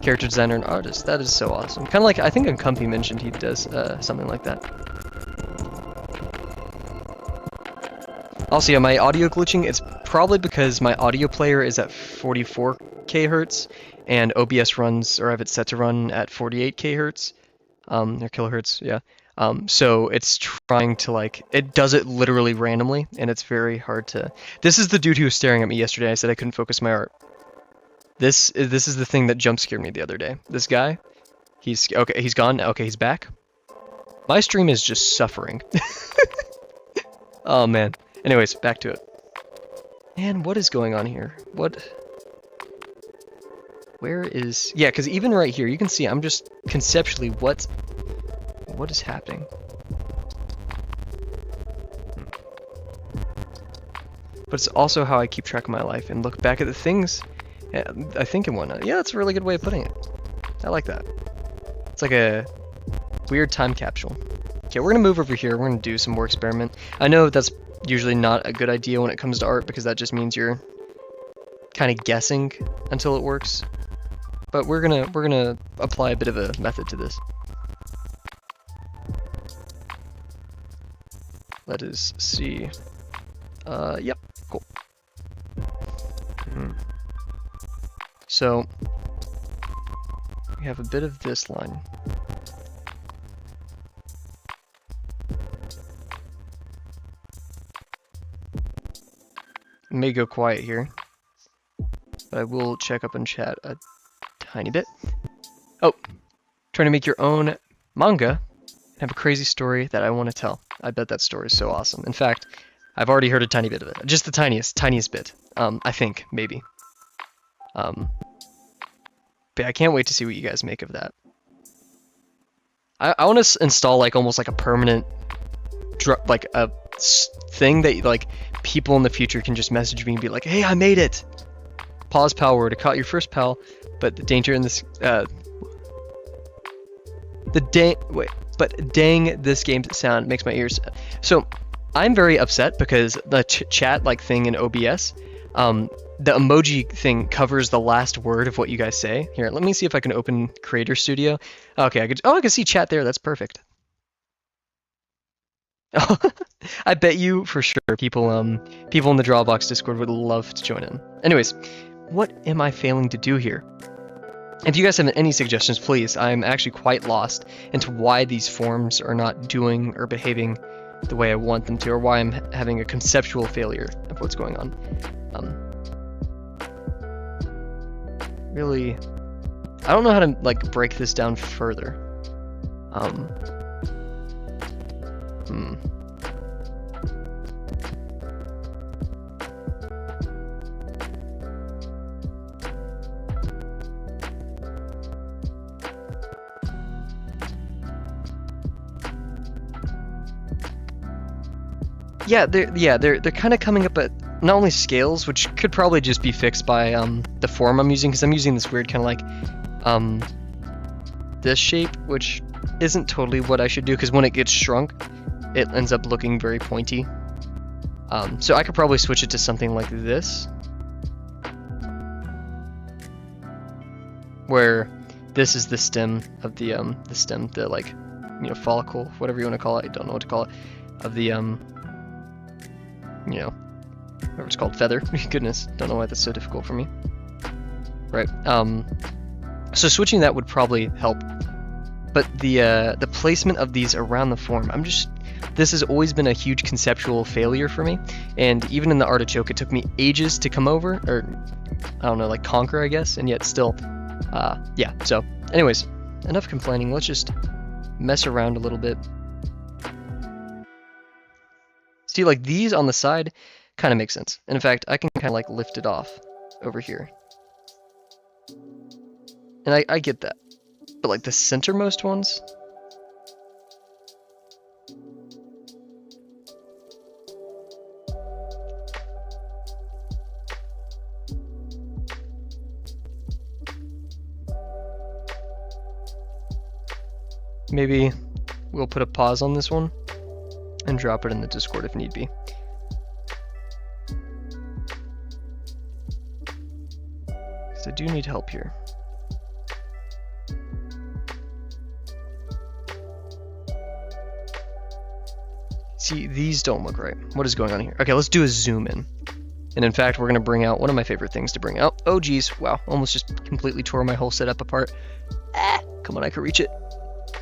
Character designer and artist. That is so awesome. Kind of like, I think Uncumpy mentioned he does something like that. Also, yeah, my audio glitching, it's probably because my audio player is at 44k hertz, and OBS runs, or I have it set to run at 48k hertz, or kilohertz, yeah. So it's trying to, like, it does it literally randomly, and it's very hard to... This is the dude who was staring at me yesterday. I said I couldn't focus my art. This is the thing that jump scared me the other day. This guy, okay, he's gone. Okay, he's back. My stream is just suffering. Oh, man. Anyways, back to it. Man, what is going on here? Where is... Yeah, because even right here, you can see I'm just conceptually what is happening? but it's also how I keep track of my life and look back at the things I think and whatnot. Yeah, that's a really good way of putting it. I like that. It's like a weird time capsule. Okay, we're gonna move over here. We're gonna do some more experiment. I know that's usually not a good idea when it comes to art because that just means you're kind of guessing until it works. But we're gonna apply a bit of a method to this. Let us see. Yep, cool. So we have a bit of this line. It may go quiet here, but I will check up in chat a tiny bit. Oh, trying to make your own manga and have a crazy story that I want to tell. I bet that story is so awesome. In fact, I've already heard a tiny bit of it. Just the tiniest bit. I think, maybe. But I can't wait to see what you guys make of that. I want to install like almost like a permanent, like a thing that like people in the future can just message me and be like, "Hey, I made it." Pause pal word. Caught your first pal, but the danger in this dang, this game's sound makes my ears sad. So I'm very upset because the chat like thing in OBS, the emoji thing covers the last word of what you guys say. Here, let me see if I can open Creator Studio. Okay, I can see chat there. That's perfect. I bet you for sure people in the Drawbox Discord would love to join in. Anyways, what am I failing to do here? If you guys have any suggestions, please. I'm actually quite lost into why these forms are not doing or behaving the way I want them to, or why I'm having a conceptual failure of what's going on. Really, I don't know how to like break this down further. Yeah, they're kind of coming up at not only scales, which could probably just be fixed by the form I'm using, because I'm using this weird kind of like this shape, which isn't totally what I should do, because when it gets shrunk, it ends up looking very pointy. So I could probably switch it to something like this, where this is the stem of the like, you know, follicle, whatever you want to call it. I don't know what to call it, of the you know, whatever it's called, feather. Goodness, don't know why that's so difficult for me. Right. So switching that would probably help. But the placement of these around the form, this has always been a huge conceptual failure for me. And even in the artichoke, it took me ages to come over, or I don't know, like conquer, I guess. And yet still, yeah. So, anyways, enough complaining. Let's just mess around a little bit. See, like these on the side kind of make sense. And in fact, I can kind of like lift it off over here. And I get that. But like the centermost ones? Maybe we'll put a pause on this one and drop it in the Discord if need be. Because I do need help here. See, these don't look right. What is going on here? Okay, let's do a zoom in. And in fact, we're going to bring out one of my favorite things to bring out. Oh, geez. Wow. Almost just completely tore my whole setup apart. Come on, I can reach it.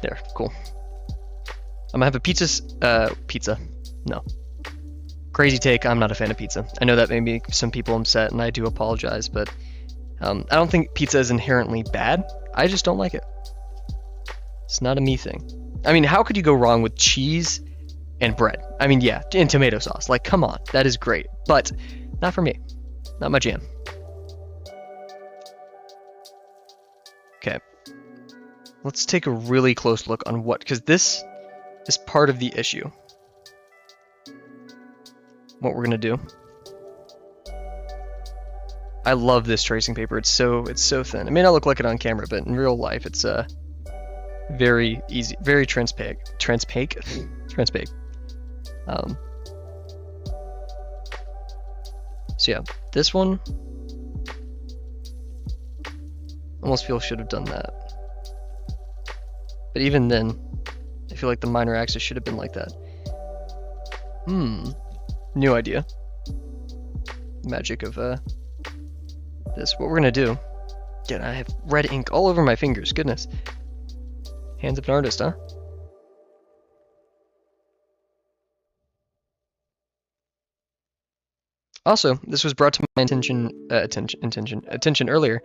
There. Cool. I'm going to have a pizza. No. Crazy take. I'm not a fan of pizza. I know that made me some people upset, and I do apologize, but I don't think pizza is inherently bad. I just don't like it. It's not a me thing. I mean, how could you go wrong with cheese and bread? I mean, yeah, and tomato sauce. Like, come on. That is great. But not for me. Not my jam. Okay. Let's take a really close look on because this is part of the issue. What we're going to do I love this tracing paper. It's so thin. It may not look like it on camera, but in real life, it's very easy, very transpac. So yeah, this one almost feel should have done that. But even then, I feel like the minor axis should have been like that. New idea. Magic of this. What we're gonna do. Again, I have red ink all over my fingers. Goodness. Hands of an artist, huh? Also, this was brought to my attention earlier.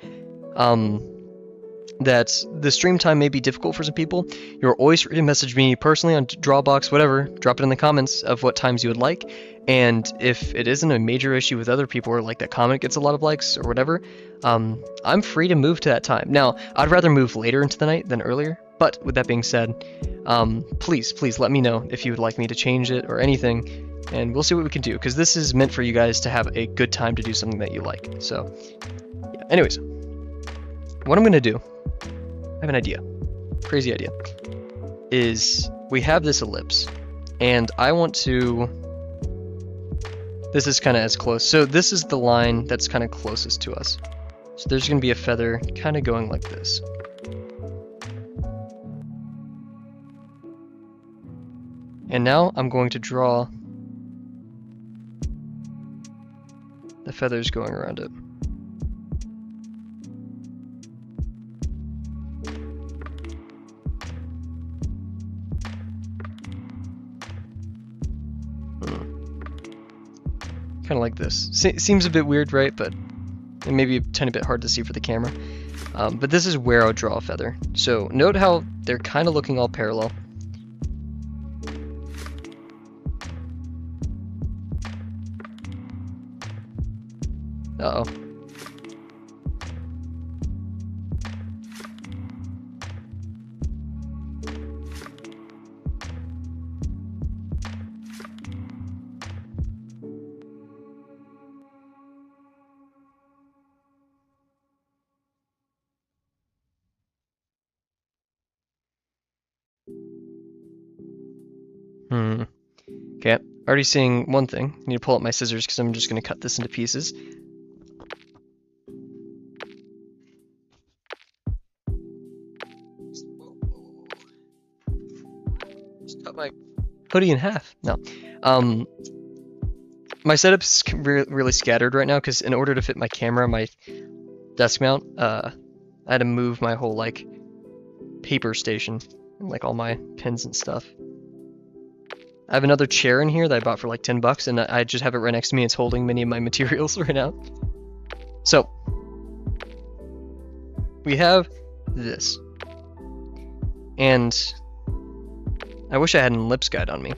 That the stream time may be difficult for some people. You're always free to message me personally on Drawbox, whatever. Drop it in the comments of what times you would like. And if it isn't a major issue with other people, or like that comment gets a lot of likes or whatever, I'm free to move to that time. Now, I'd rather move later into the night than earlier. But with that being said, please let me know if you would like me to change it or anything. And we'll see what we can do, because this is meant for you guys to have a good time to do something that you like. So, yeah. Anyways, what I'm going to do, I have an idea, crazy idea, is we have this ellipse, and I want to, this is kind of as close, so this is the line that's kind of closest to us. So there's going to be a feather kind of going like this. And now I'm going to draw the feathers going around it. Kind of like this. Seems a bit weird, right? But it may be a tiny bit hard to see for the camera. But this is where I'll draw a feather. So note how they're kind of looking all parallel. Uh-oh. Okay, already seeing one thing. I need to pull out my scissors because I'm just going to cut this into pieces. Just cut my hoodie in half. No. My setup's really scattered right now because in order to fit my camera, my desk mount, I had to move my whole, like, paper station and, like, all my pens and stuff. I have another chair in here that I bought for like 10 bucks, and I just have it right next to me. It's holding many of my materials right now. So, we have this. And I wish I had an ellipse guide on me.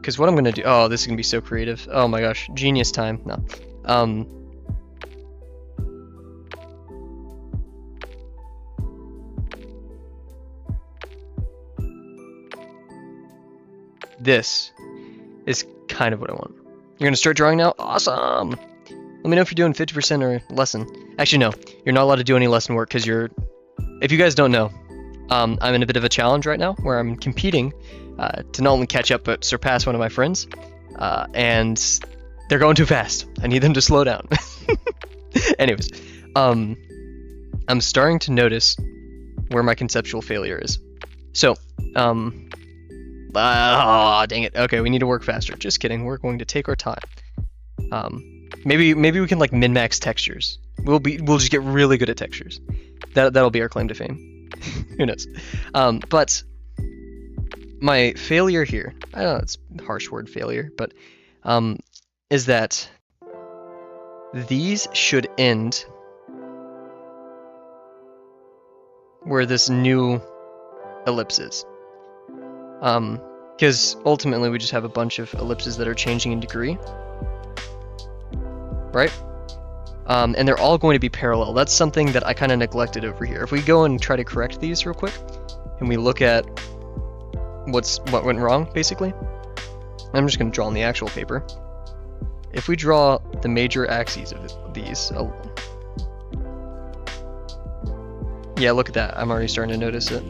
Because what I'm going to do... Oh, this is going to be so creative. Oh my gosh. Genius time. No. This is kind of what I want. You're going to start drawing now? Awesome! Let me know if you're doing 50% or lesson. Actually, no. You're not allowed to do any lesson work because you're... If you guys don't know, I'm in a bit of a challenge right now where I'm competing to not only catch up but surpass one of my friends. And they're going too fast. I need them to slow down. Anyways, I'm starting to notice where my conceptual failure is. So, dang it. Okay, we need to work faster. Just kidding. We're going to take our time. Maybe we can like min-max textures. We'll just get really good at textures. That'll be our claim to fame. Who knows? But my failure here, I don't know, it's a harsh word, failure, but is that these should end where this new ellipse is. Because ultimately we just have a bunch of ellipses that are changing in degree, right? And they're all going to be parallel. That's something that I kind of neglected over here. If we go and try to correct these real quick, and we look at what went wrong, basically. I'm just going to draw on the actual paper. if we draw the major axes of these, yeah, look at that. I'm already starting to notice it.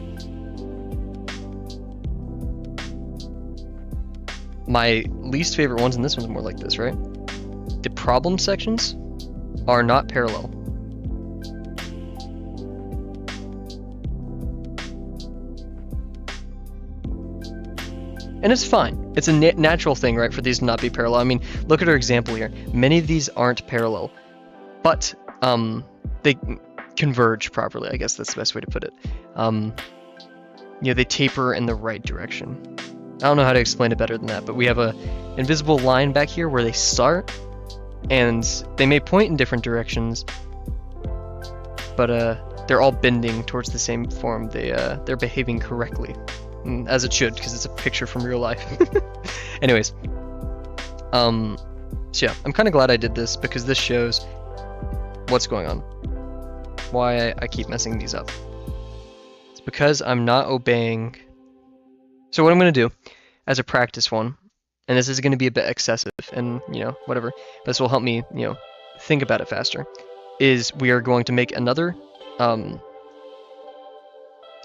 My least favorite ones, and this one's more like this, right? The problem sections are not parallel. And it's fine. It's a natural thing, right, for these to not be parallel. I mean, look at our example here. Many of these aren't parallel, but they converge properly. I guess that's the best way to put it. You know, they taper in the right direction. I don't know how to explain it better than that, but we have a invisible line back here where they start, and they may point in different directions, but they're all bending towards the same form. They're behaving correctly, as it should, because it's a picture from real life. Anyways, so yeah, I'm kind of glad I did this because this shows what's going on, why I keep messing these up. It's because I'm not obeying. So what I'm going to do as a practice one, and this is going to be a bit excessive and, you know, whatever, but this will help me, you know, think about it faster, is we are going to make another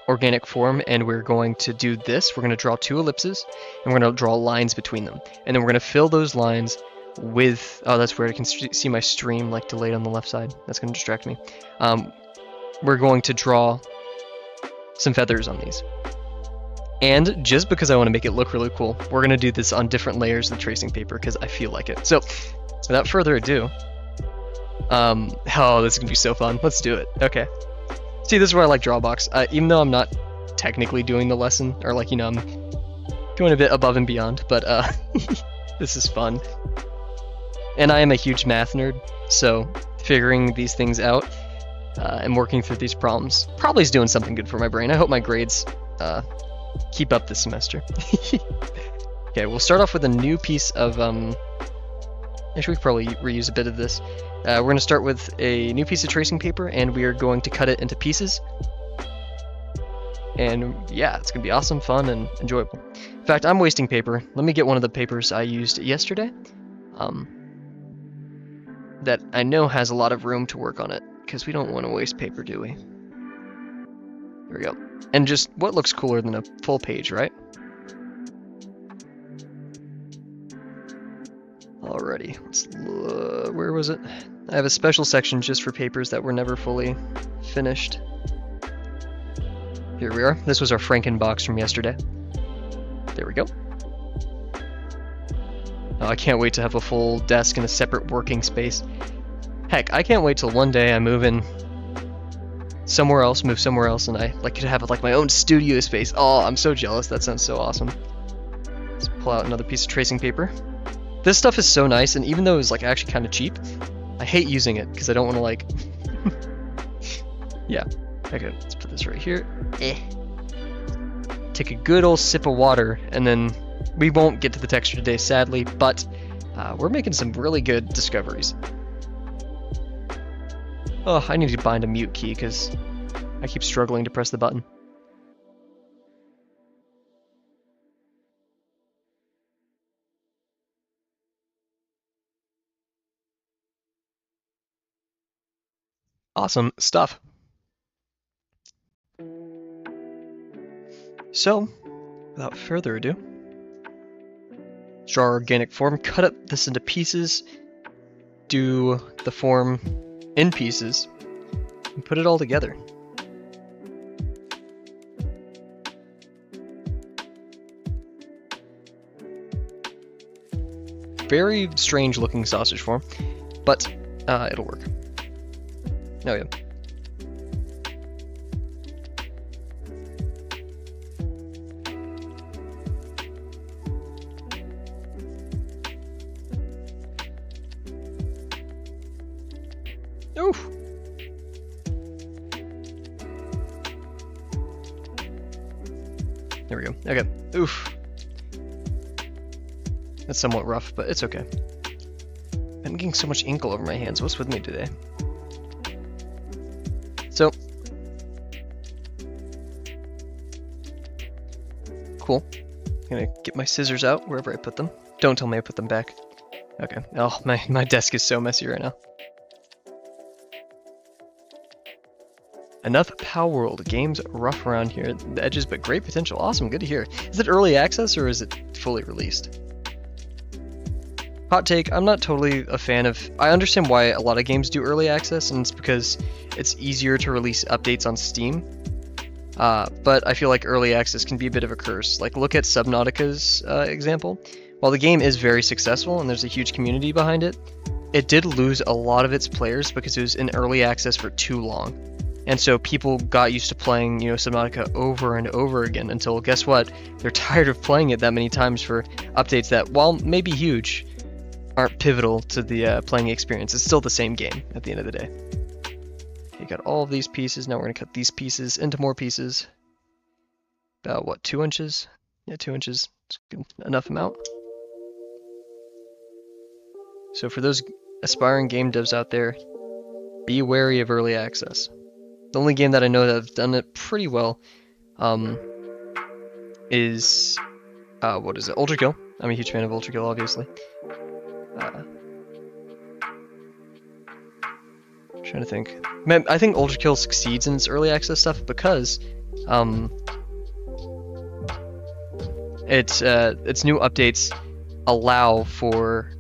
organic form, and we're going to do this. We're going to draw 2 ellipses, and we're going to draw lines between them. And then we're going to fill those lines with, oh, that's weird. I can see my stream like delayed on the left side. That's going to distract me. We're going to draw some feathers on these. And just because I want to make it look really cool, we're going to do this on different layers of tracing paper because I feel like it. So without further ado, oh, this is going to be so fun. Let's do it. Okay. See, this is where I like Drawbox. Even though I'm not technically doing the lesson, or like, you know, I'm going a bit above and beyond, but this is fun. And I am a huge math nerd, so figuring these things out and working through these problems probably is doing something good for my brain. I hope my grades keep up this semester. Okay, we'll start off with a new piece of, actually we could probably reuse a bit of this. We're going to start with a new piece of tracing paper, and we are going to cut it into pieces. And yeah, it's going to be awesome, fun, and enjoyable. In fact, I'm wasting paper. Let me get one of the papers I used yesterday. That I know has a lot of room to work on it, because we don't want to waste paper, do we? There we go. And just, what looks cooler than a full page, right? Alrighty, let's where was it? I have a special section just for papers that were never fully finished. Here we are. This was our Franken box from yesterday. There we go. Oh, I can't wait to have a full desk and a separate working space. Heck, I can't wait till one day I move in somewhere else, and I like to have like my own studio space. Oh, I'm so jealous. That sounds so awesome. Let's pull out another piece of tracing paper. This stuff is so nice, and even though it's like actually kind of cheap, I hate using it because I don't want to like. Yeah. Okay, let's put this right here. Take a good old sip of water, and then we won't get to the texture today, sadly, but we're making some really good discoveries. Oh, I need to bind a mute key because I keep struggling to press the button. Awesome stuff. So, without further ado, let's draw our organic form, cut up this into pieces, do the form in pieces, and put it all together. Very strange looking sausage form, but it'll work. Oh yeah. Oof. There we go. Okay. Oof. That's somewhat rough, but it's okay. I'm getting so much ink all over my hands. What's with me today? So, cool. I'm gonna get my scissors out wherever I put them. Don't tell me I put them back. Okay. Oh, my desk is so messy right now. Enough Power World. Game's rough around here at the edges, but great potential. Awesome, good to hear. Is it early access or is it fully released? Hot take, I'm not totally a fan of... I understand why a lot of games do early access, and it's because it's easier to release updates on Steam. But I feel like early access can be a bit of a curse. Like, look at Subnautica's example. While the game is very successful and there's a huge community behind it, it did lose a lot of its players because it was in early access for too long. And so people got used to playing, Subnautica over and over again until, guess what? They're tired of playing it that many times for updates that, while maybe huge, aren't pivotal to the playing experience. It's still the same game at the end of the day. Okay, got all of these pieces. Now we're going to cut these pieces into more pieces. About, what, 2 inches? Yeah, 2 inches is good enough amount. So for those aspiring game devs out there, be wary of early access. The only game that I know that have done it pretty well is, what is it, Ultra Kill. I'm a huge fan of Ultra Kill, obviously. Trying to think. Man, I think Ultra Kill succeeds in its early access stuff because its new updates allow for,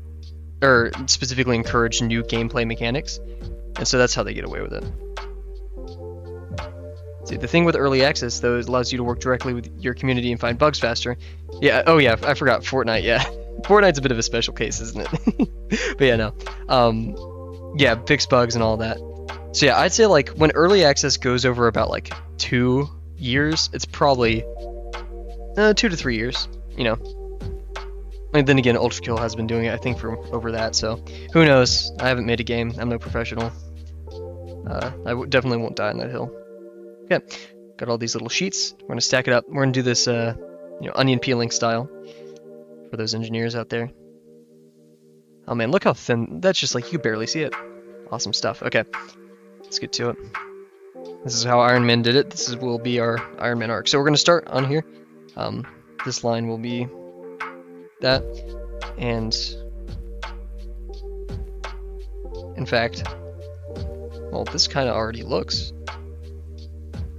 or specifically encourage new gameplay mechanics, and so that's how they get away with it. See, the thing with early access, though, is it allows you to work directly with your community and find bugs faster. Yeah, oh yeah, I forgot Fortnite, yeah. Fortnite's a bit of a special case, isn't it? But yeah, no. Yeah, fix bugs and all that. So yeah, I'd say like when early access goes over about like 2 years, it's probably 2 to 3 years, And then again, Ultra Kill has been doing it, I think, for over that, so who knows? I haven't made a game, I'm no professional. I definitely won't die on that hill. Okay, got all these little sheets. We're gonna stack it up. We're gonna do this, onion peeling style for those engineers out there. Oh man, look how thin. That's just like, you barely see it. Awesome stuff. Okay, let's get to it. This is how Iron Man did it. This will be our Iron Man arc. So we're gonna start on here. This line will be that, and in fact, well, this kind of already looks.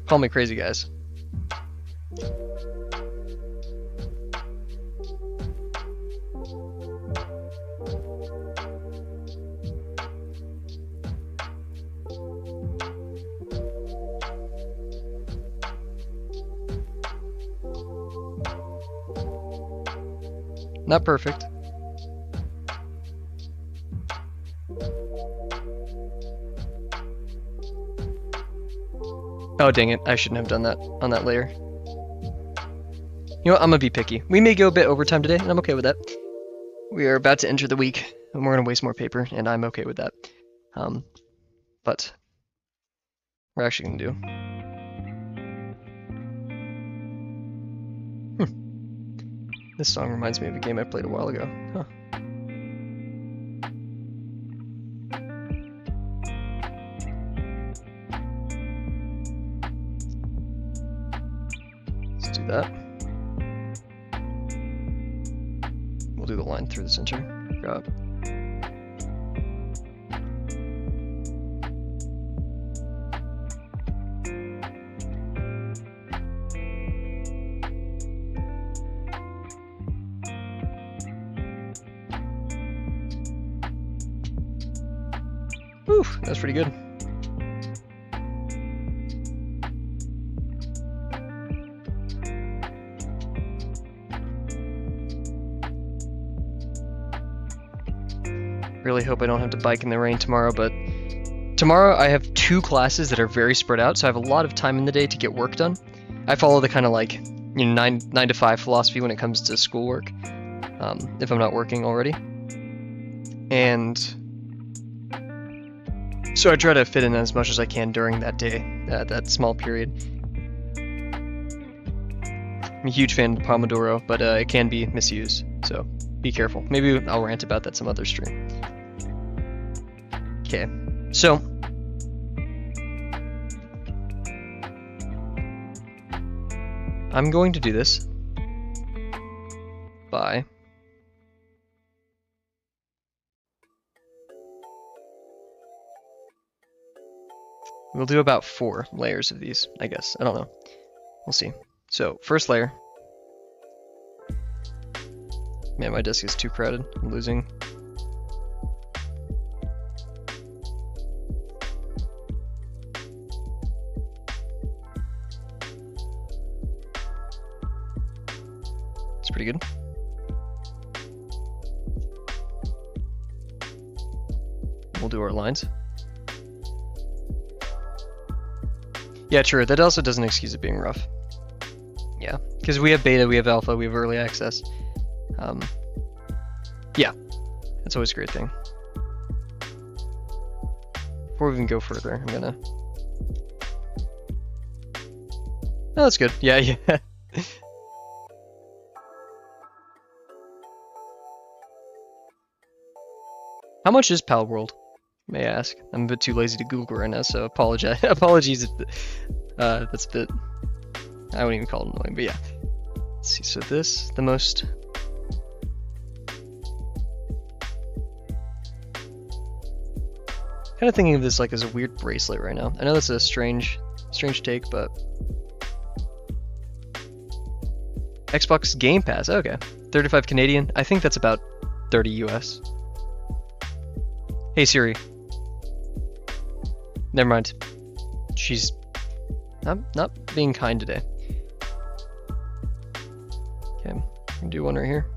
Call me crazy, guys. Not perfect. Oh dang it, I shouldn't have done that on that layer. You know what, I'm gonna be picky. We may go a bit overtime today, and I'm okay with that. We are about to enter the week, and we're gonna waste more paper, and I'm okay with that. But we're actually gonna do. This song reminds me of a game I played a while ago. Huh. Let's do that. We'll do the line through the center. Grab. Whew, that's pretty good. Really hope I don't have to bike in the rain tomorrow, but tomorrow I have 2 classes that are very spread out, so I have a lot of time in the day to get work done. I follow the kind of like, 9 to 5 philosophy when it comes to schoolwork, if I'm not working already. And so I try to fit in as much as I can during that day, that small period. I'm a huge fan of Pomodoro, but it can be misused, so be careful. Maybe I'll rant about that some other stream. Okay, so I'm going to do this by We'll do about 4 layers of these, I guess. I don't know. We'll see. So, first layer. Man, my desk is too crowded. I'm losing. It's pretty good. We'll do our lines. Yeah, true. That also doesn't excuse it being rough. Yeah, because we have beta, we have alpha, we have early access. Yeah, that's always a great thing. Before we even go further, I'm gonna... Oh, that's good. Yeah, yeah. How much is Pal World, may I ask? I'm a bit too lazy to Google right now, so apologies if that's a bit... I wouldn't even call it annoying, but yeah. Let's see, so this, the most... Kind of thinking of this like as a weird bracelet right now. I know that's a strange take, but... Xbox Game Pass, okay. 35 Canadian, I think that's about 30 US. Hey Siri. Never mind. She's not being kind today. Okay, I'm gonna do one right here.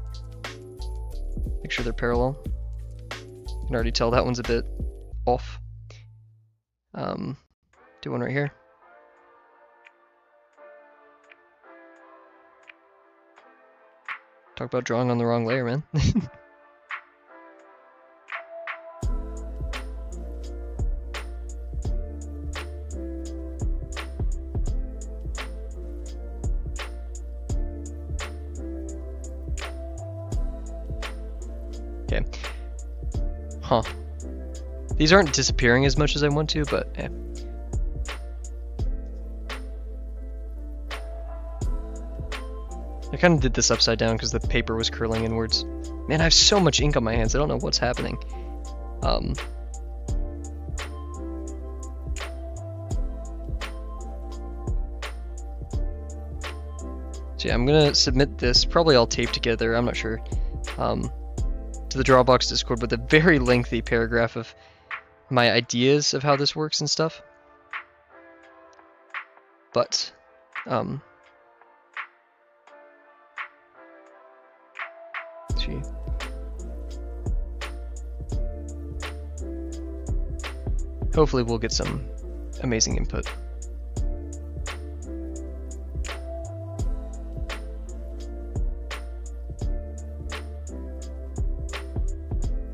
Make sure they're parallel. You can already tell that one's a bit off. Do one right here. Talk about drawing on the wrong layer, man. Okay. Huh. These aren't disappearing as much as I want to, but eh. I kind of did this upside down because the paper was curling inwards. Man, I have so much ink on my hands, I don't know what's happening. So yeah, I'm gonna submit this, probably all taped together, I'm not sure, to the Drawbox Discord with a very lengthy paragraph of my ideas of how this works and stuff. But, gee. Hopefully we'll get some amazing input.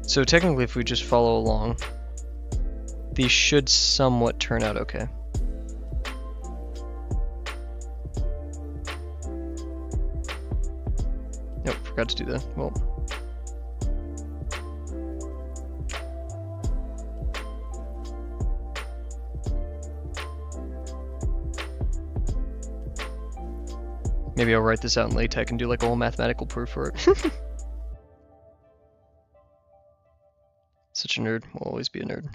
So technically if we just follow along, these should somewhat turn out okay. Nope, forgot to do that. Well. Maybe I'll write this out in LaTeX and do like a whole mathematical proof for it. Such a nerd, will always be a nerd.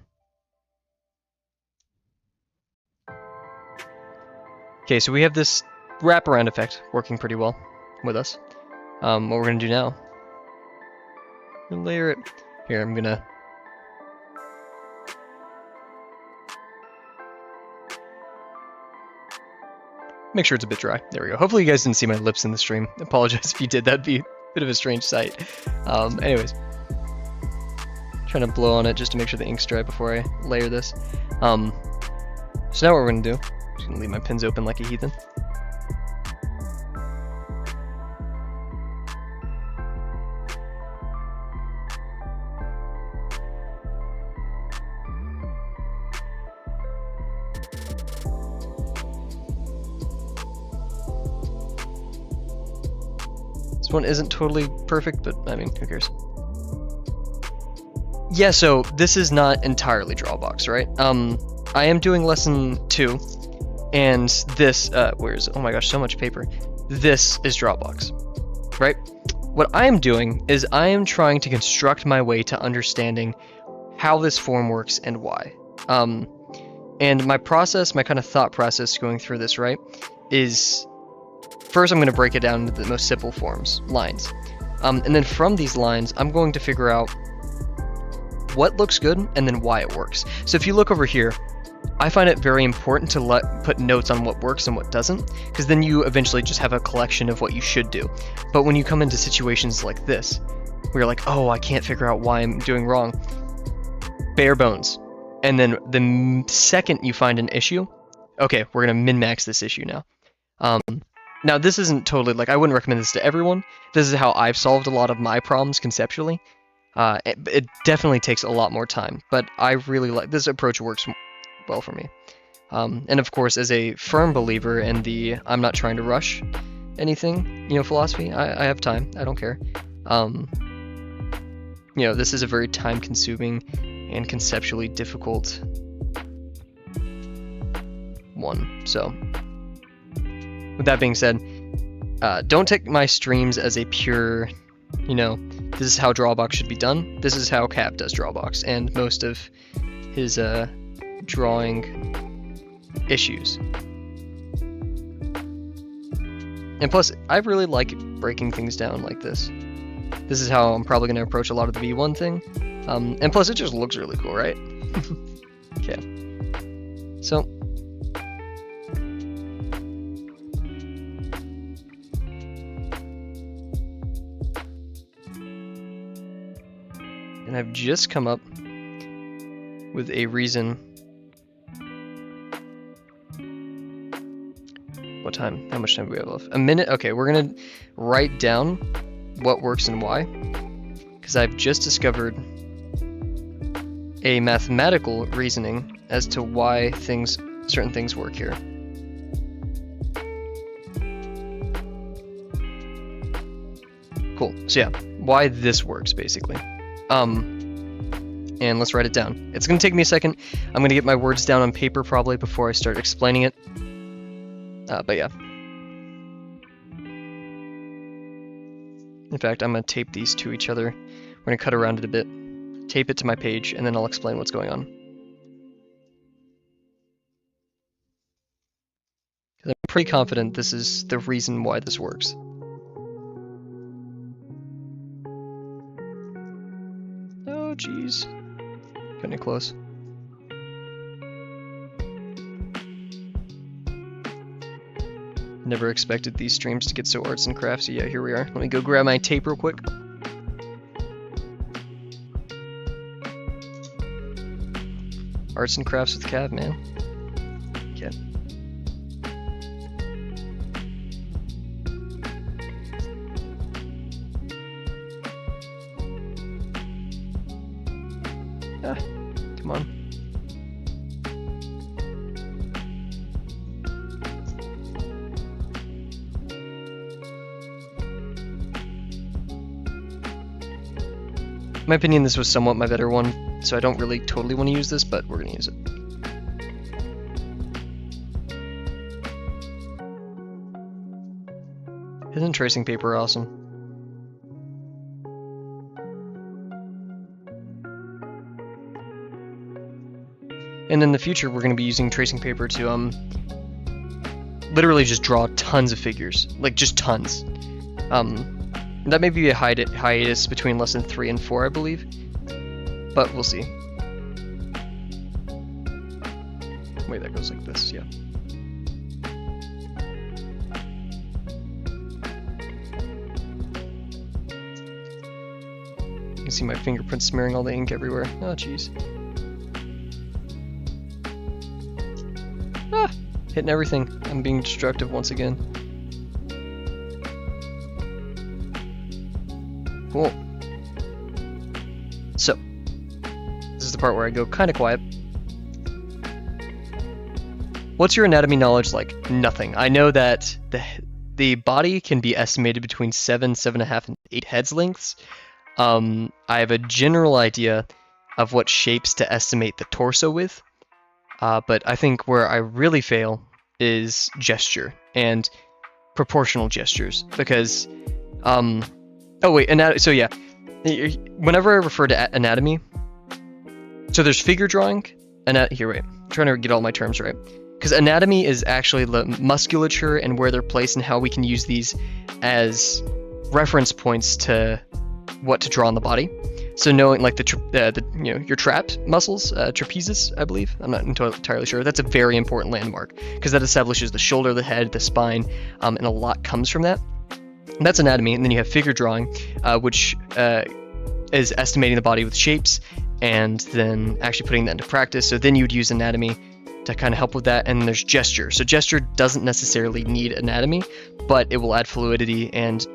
Okay, so we have this wraparound effect working pretty well with us. What we're gonna do now, layer it. Here, I'm gonna make sure it's a bit dry. There we go. Hopefully you guys didn't see my lips in the stream. I apologize if you did, that'd be a bit of a strange sight. Anyways. Trying to blow on it just to make sure the ink's dry before I layer this. So now what we're gonna do, I'm just gonna leave my pins open like a heathen. This one isn't totally perfect, but I mean, who cares? Yeah, so this is not entirely Drawbox, right? I am doing lesson 2, and this, where is it? Oh my gosh, so much paper. This is Drawbox, right? What I am doing is I am trying to construct my way to understanding how this form works and why. And my process, my kind of thought process going through this, right, is first I'm going to break it down into the most simple forms, lines. And then from these lines, I'm going to figure out what looks good and then why it works. So if you look over here, I find it very important to put notes on what works and what doesn't, because then you eventually just have a collection of what you should do. But when you come into situations like this, where you're like, oh, I can't figure out why I'm doing wrong, bare bones. And then the second you find an issue, okay, we're going to min-max this issue now. Now, this isn't totally, like, I wouldn't recommend this to everyone. This is how I've solved a lot of my problems conceptually. It definitely takes a lot more time, but I really like this approach. Works well for me. And of course, as a firm believer in the I'm not trying to rush anything, philosophy, I have time. I don't care. This is a very time-consuming and conceptually difficult one. So, with that being said, don't take my streams as a pure, this is how Drawbox should be done. This is how Cap does Drawbox, and most of his drawing issues. And plus, I really like breaking things down like this. This is how I'm probably going to approach a lot of the V1 thing. And plus, it just looks really cool, right? Okay. So, and I've just come up with a reason. What time? How much time do we have left? A minute? Okay, we're gonna write down what works and why, because I've just discovered a mathematical reasoning as to why certain things work here. Cool. So yeah, why this works basically. And let's write it down. It's gonna take me a second. I'm gonna get my words down on paper probably before I start explaining it. But yeah. In fact, I'm going to tape these to each other. We're going to cut around it a bit, tape it to my page, and then I'll explain what's going on. Because I'm pretty confident this is the reason why this works. Oh, jeez. Getting close. Never expected these streams to get so arts and crafts. Yeah, here we are. Let me go grab my tape real quick. Arts and crafts with Cav, man. Okay. Ah, come on. In my opinion, this was somewhat my better one, so I don't really totally want to use this, but we're going to use it. Isn't tracing paper awesome? And in the future, we're going to be using tracing paper to literally just draw tons of figures, like just tons. That may be a hiatus between lesson 3 and 4, I believe, but we'll see. Wait, that goes like this, yeah. You can see my fingerprints smearing all the ink everywhere. Oh, jeez. Ah! Hitting everything. I'm being destructive once again. Cool. So, this is the part where I go kind of quiet. What's your anatomy knowledge like? Nothing. I know that the body can be estimated between 7, 7.5, and 8 heads lengths. I have a general idea of what shapes to estimate the torso with, but I think where I really fail is gesture and proportional gestures, because oh wait, so yeah, whenever I refer to anatomy, so there's figure drawing, here wait, trying to get all my terms right. Because anatomy is actually the musculature and where they're placed and how we can use these as reference points to what to draw on the body. So knowing like your trap muscles, trapezius, I believe. I'm not entirely sure. That's a very important landmark because that establishes the shoulder, the head, the spine, and a lot comes from that. And that's anatomy. And then you have figure drawing, which is estimating the body with shapes and then actually putting that into practice. So then you would use anatomy to kind of help with that. And then there's gesture. So gesture doesn't necessarily need anatomy, but it will add fluidity and,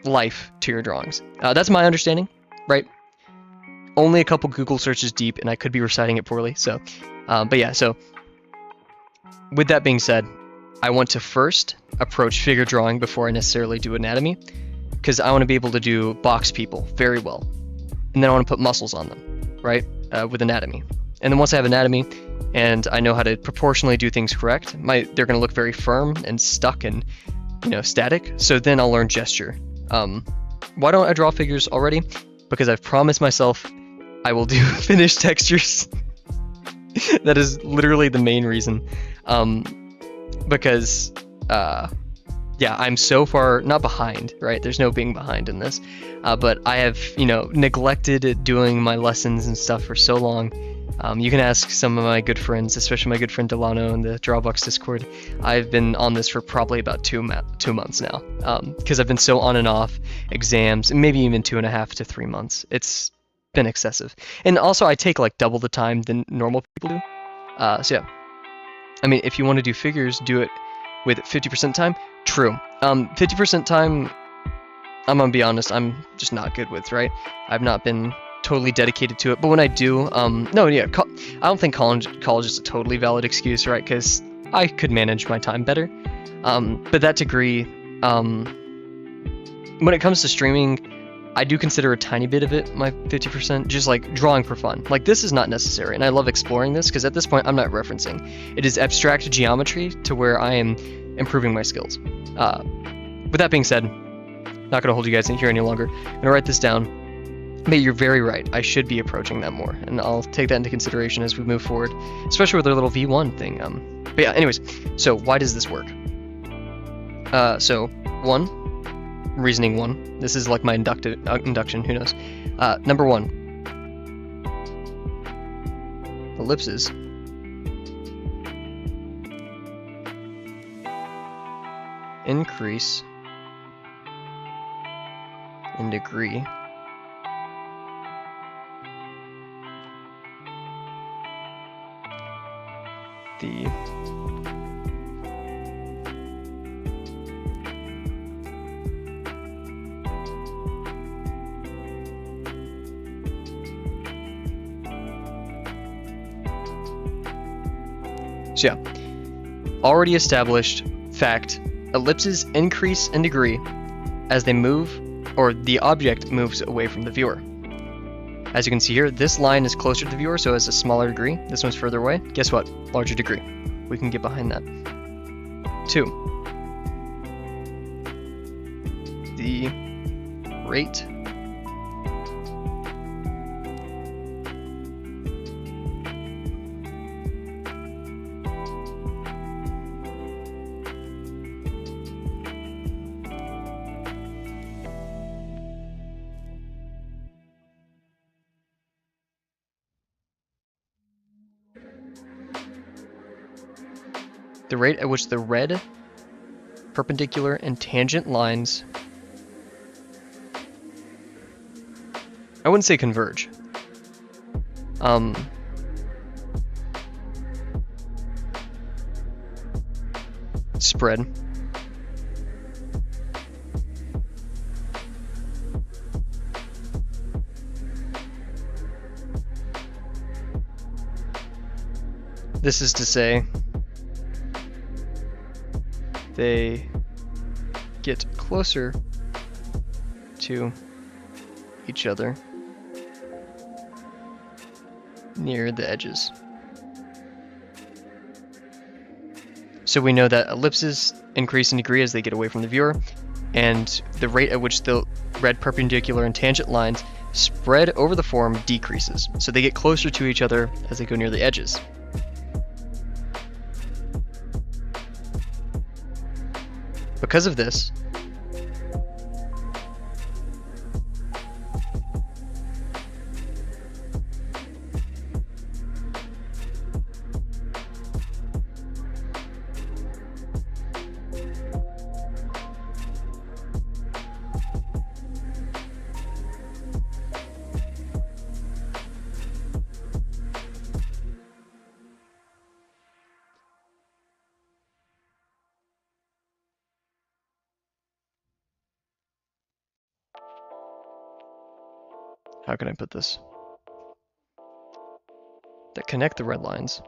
life to your drawings. That's my understanding, right? Only a couple Google searches deep, and I could be reciting it poorly. So, but yeah, so with that being said, I want to first approach figure drawing before I necessarily do anatomy, because I want to be able to do box people very well. And then I want to put muscles on them, right? With anatomy. And then once I have anatomy and I know how to proportionally do things correct, they're going to look very firm and stuck and, static. So then I'll learn gesture. Why don't I draw figures already? Because I've promised myself I will do finished textures. That is literally the main reason. Because, I'm so far, not behind, right? There's no being behind in this. But I have, neglected doing my lessons and stuff for so long. You can ask some of my good friends, especially my good friend Delano in the Drawbox Discord. I've been on this for probably about 2 months now, because I've been so on and off exams, and maybe even 2.5 to 3 months. It's been excessive. And also I take like double the time than normal people do. So yeah, I mean, if you want to do figures, do it with 50% time. True. 50% time, I'm gonna be honest, I'm just not good with, right? I've not been totally dedicated to it, but when I do, I don't think college is a totally valid excuse, right? Because I could manage my time better. But that degree, when it comes to streaming, I do consider a tiny bit of it my 50%, just like drawing for fun. Like, this is not necessary, and I love exploring this because at this point I'm not referencing. It is abstract geometry to where I am improving my skills. With that being said, not going to hold you guys in here any longer. I'm going to write this down. But you're very right. I should be approaching that more, and I'll take that into consideration as we move forward, especially with our little V1 thing. But yeah, anyways, so why does this work? So reasoning one. This is like my induction. Who knows? Number one, ellipses increase in degree So yeah, already established fact, ellipses increase in degree as they move, or the object moves away from the viewer. As you can see here, this line is closer to the viewer, so it's a smaller degree. This one's further away. Guess what? Larger degree. We can get behind that. 2. The rate at which the red, perpendicular, and tangent lines, I wouldn't say converge. Spread. This is to say, they get closer to each other near the edges. So we know that ellipses increase in degree as they get away from the viewer, and the rate at which the red, perpendicular, and tangent lines spread over the form decreases, so they get closer to each other as they go near the edges. Because of this, how can I put this? That connect the red lines.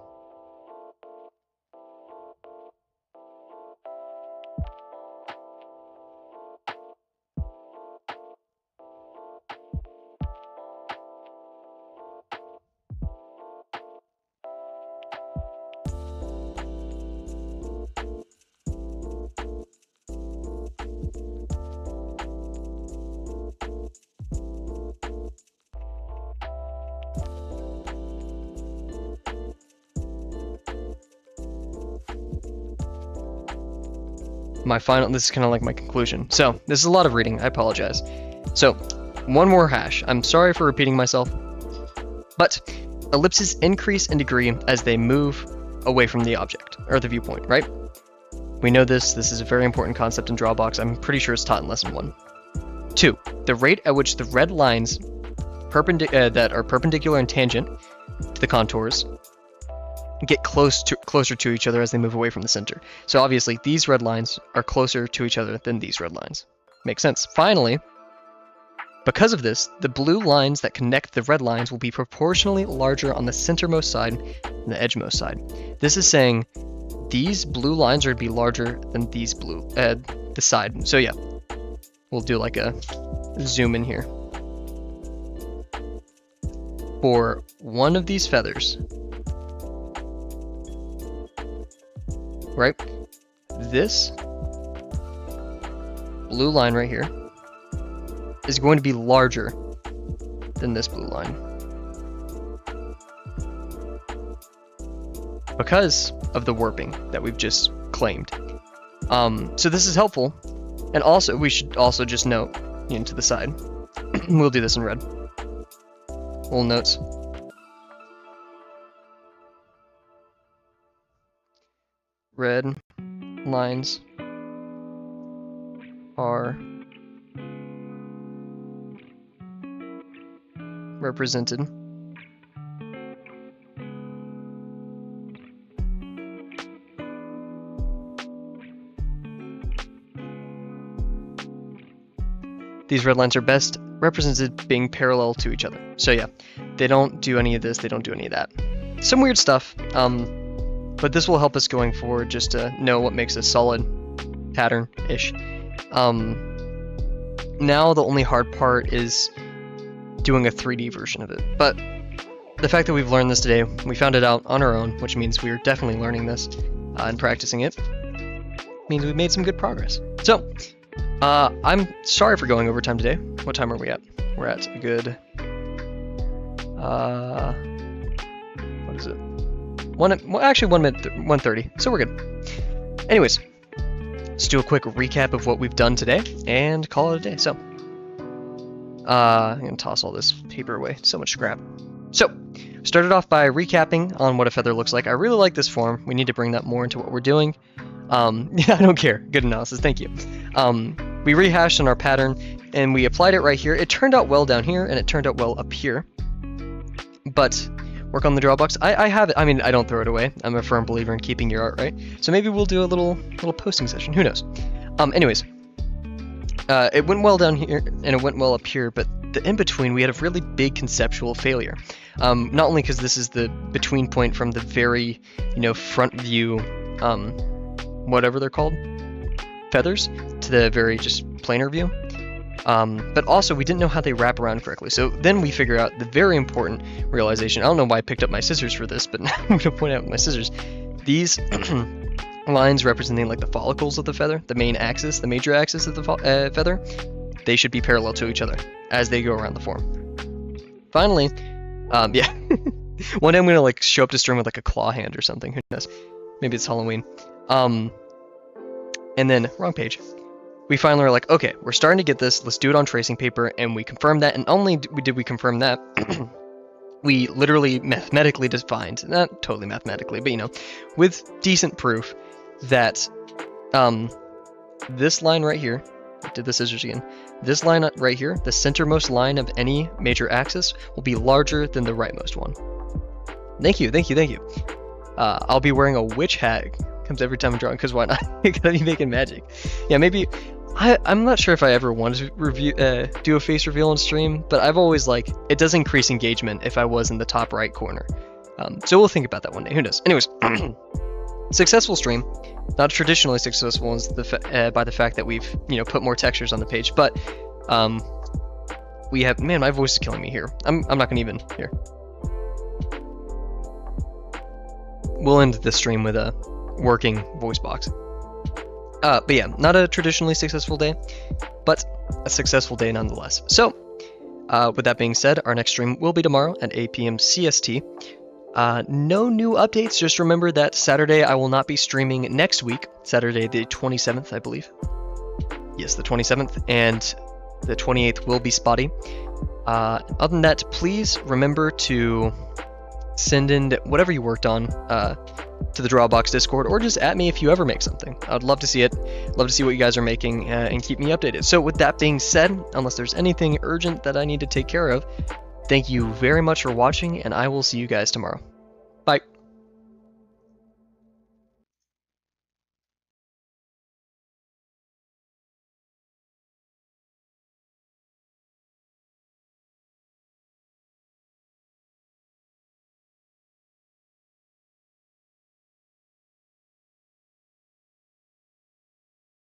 This is kind of like my conclusion. So, this is a lot of reading, I apologize. So, one more hash. I'm sorry for repeating myself, but ellipses increase in degree as they move away from the object, or the viewpoint, right? We know this is a very important concept in Drawbox. I'm pretty sure it's taught in Lesson 1. 2, the rate at which the red lines that are perpendicular and tangent to the contours get closer to each other as they move away from the center. So obviously, these red lines are closer to each other than these red lines. Makes sense. Finally, because of this, the blue lines that connect the red lines will be proportionally larger on the centermost side than the edgemost side. This is saying these blue lines are going to be larger than these the side. So yeah, we'll do like a zoom in here. For one of these feathers, right? This blue line right here is going to be larger than this blue line because of the warping that we've just claimed. So this is helpful, and also we should also just note to the side. We'll do this in red. Little notes. Red lines are represented these red lines are best represented being parallel to each other. So yeah, they don't do any of this, they don't do any of that. Some weird stuff. But this will help us going forward just to know what makes a solid pattern-ish. Now the only hard part is doing a 3D version of it. But the fact that we've learned this today, we found it out on our own, which means we're definitely learning this and practicing it, means we've made some good progress. So, I'm sorry for going over time today. What time are we at? We're at a good... what is it? 1 minute, 1:30, so we're good. Anyways, let's do a quick recap of what we've done today and call it a day. So, I'm gonna toss all this paper away. So much scrap. So, started off by recapping on what a feather looks like. I really like this form. We need to bring that more into what we're doing. Yeah, I don't care. Good analysis. Thank you. We rehashed on our pattern and we applied it right here. It turned out well down here and it turned out well up here. But work on the Drawbox. I have it. I mean, I don't throw it away. I'm a firm believer in keeping your art, right? So maybe we'll do a little posting session. Who knows? Anyways, it went well down here and it went well up here, but the in-between, we had a really big conceptual failure. Not only because this is the between point from the very, front view, whatever they're called, feathers, to the very just planar view. But also we didn't know how they wrap around correctly. So then we figure out the very important realization. I don't know why I picked up my scissors for this, but I'm going to point out with my scissors. These lines representing like the follicles of the feather, the main axis, the major axis of the feather, they should be parallel to each other as they go around the form. finally, yeah. One day I'm gonna like show up to stream with like a claw hand or something. Who knows? Maybe it's Halloween. And then wrong page. We finally were like, okay, we're starting to get this. Let's do it on tracing paper, and we confirmed that. And only did we confirm that, we literally mathematically defined, not totally mathematically, but you know, with decent proof that this line right here, I did the scissors again, this line right here, the centermost line of any major axis, will be larger than the rightmost one. Thank you, thank you, thank you. I'll be wearing a witch hat. Comes every time I'm drawing, because why not? You gotta be making magic. Yeah, maybe. I'm not sure if I ever wanted to do a face reveal on stream, but I've always like, it does increase engagement if I was in the top right corner. So we'll think about that one day. Who knows? Anyways, successful stream. Not traditionally successful is by the fact that we've put more textures on the page, but we have. Man, my voice is killing me here. I'm not gonna even here. We'll end the stream with a working voice box. But yeah, not a traditionally successful day, but a successful day nonetheless. So, with that being said, our next stream will be tomorrow at 8 p.m. CST. No new updates, just remember that Saturday I will not be streaming next week, Saturday the 27th, I believe. Yes, the 27th, and the 28th will be spotty. Other than that, please remember to send in whatever you worked on to the Drawbox Discord, or just at me if you ever make something. I'd love to see it, love to see what you guys are making, and keep me updated. So with that being said, unless there's anything urgent that I need to take care of, thank you very much for watching, and I will see you guys tomorrow.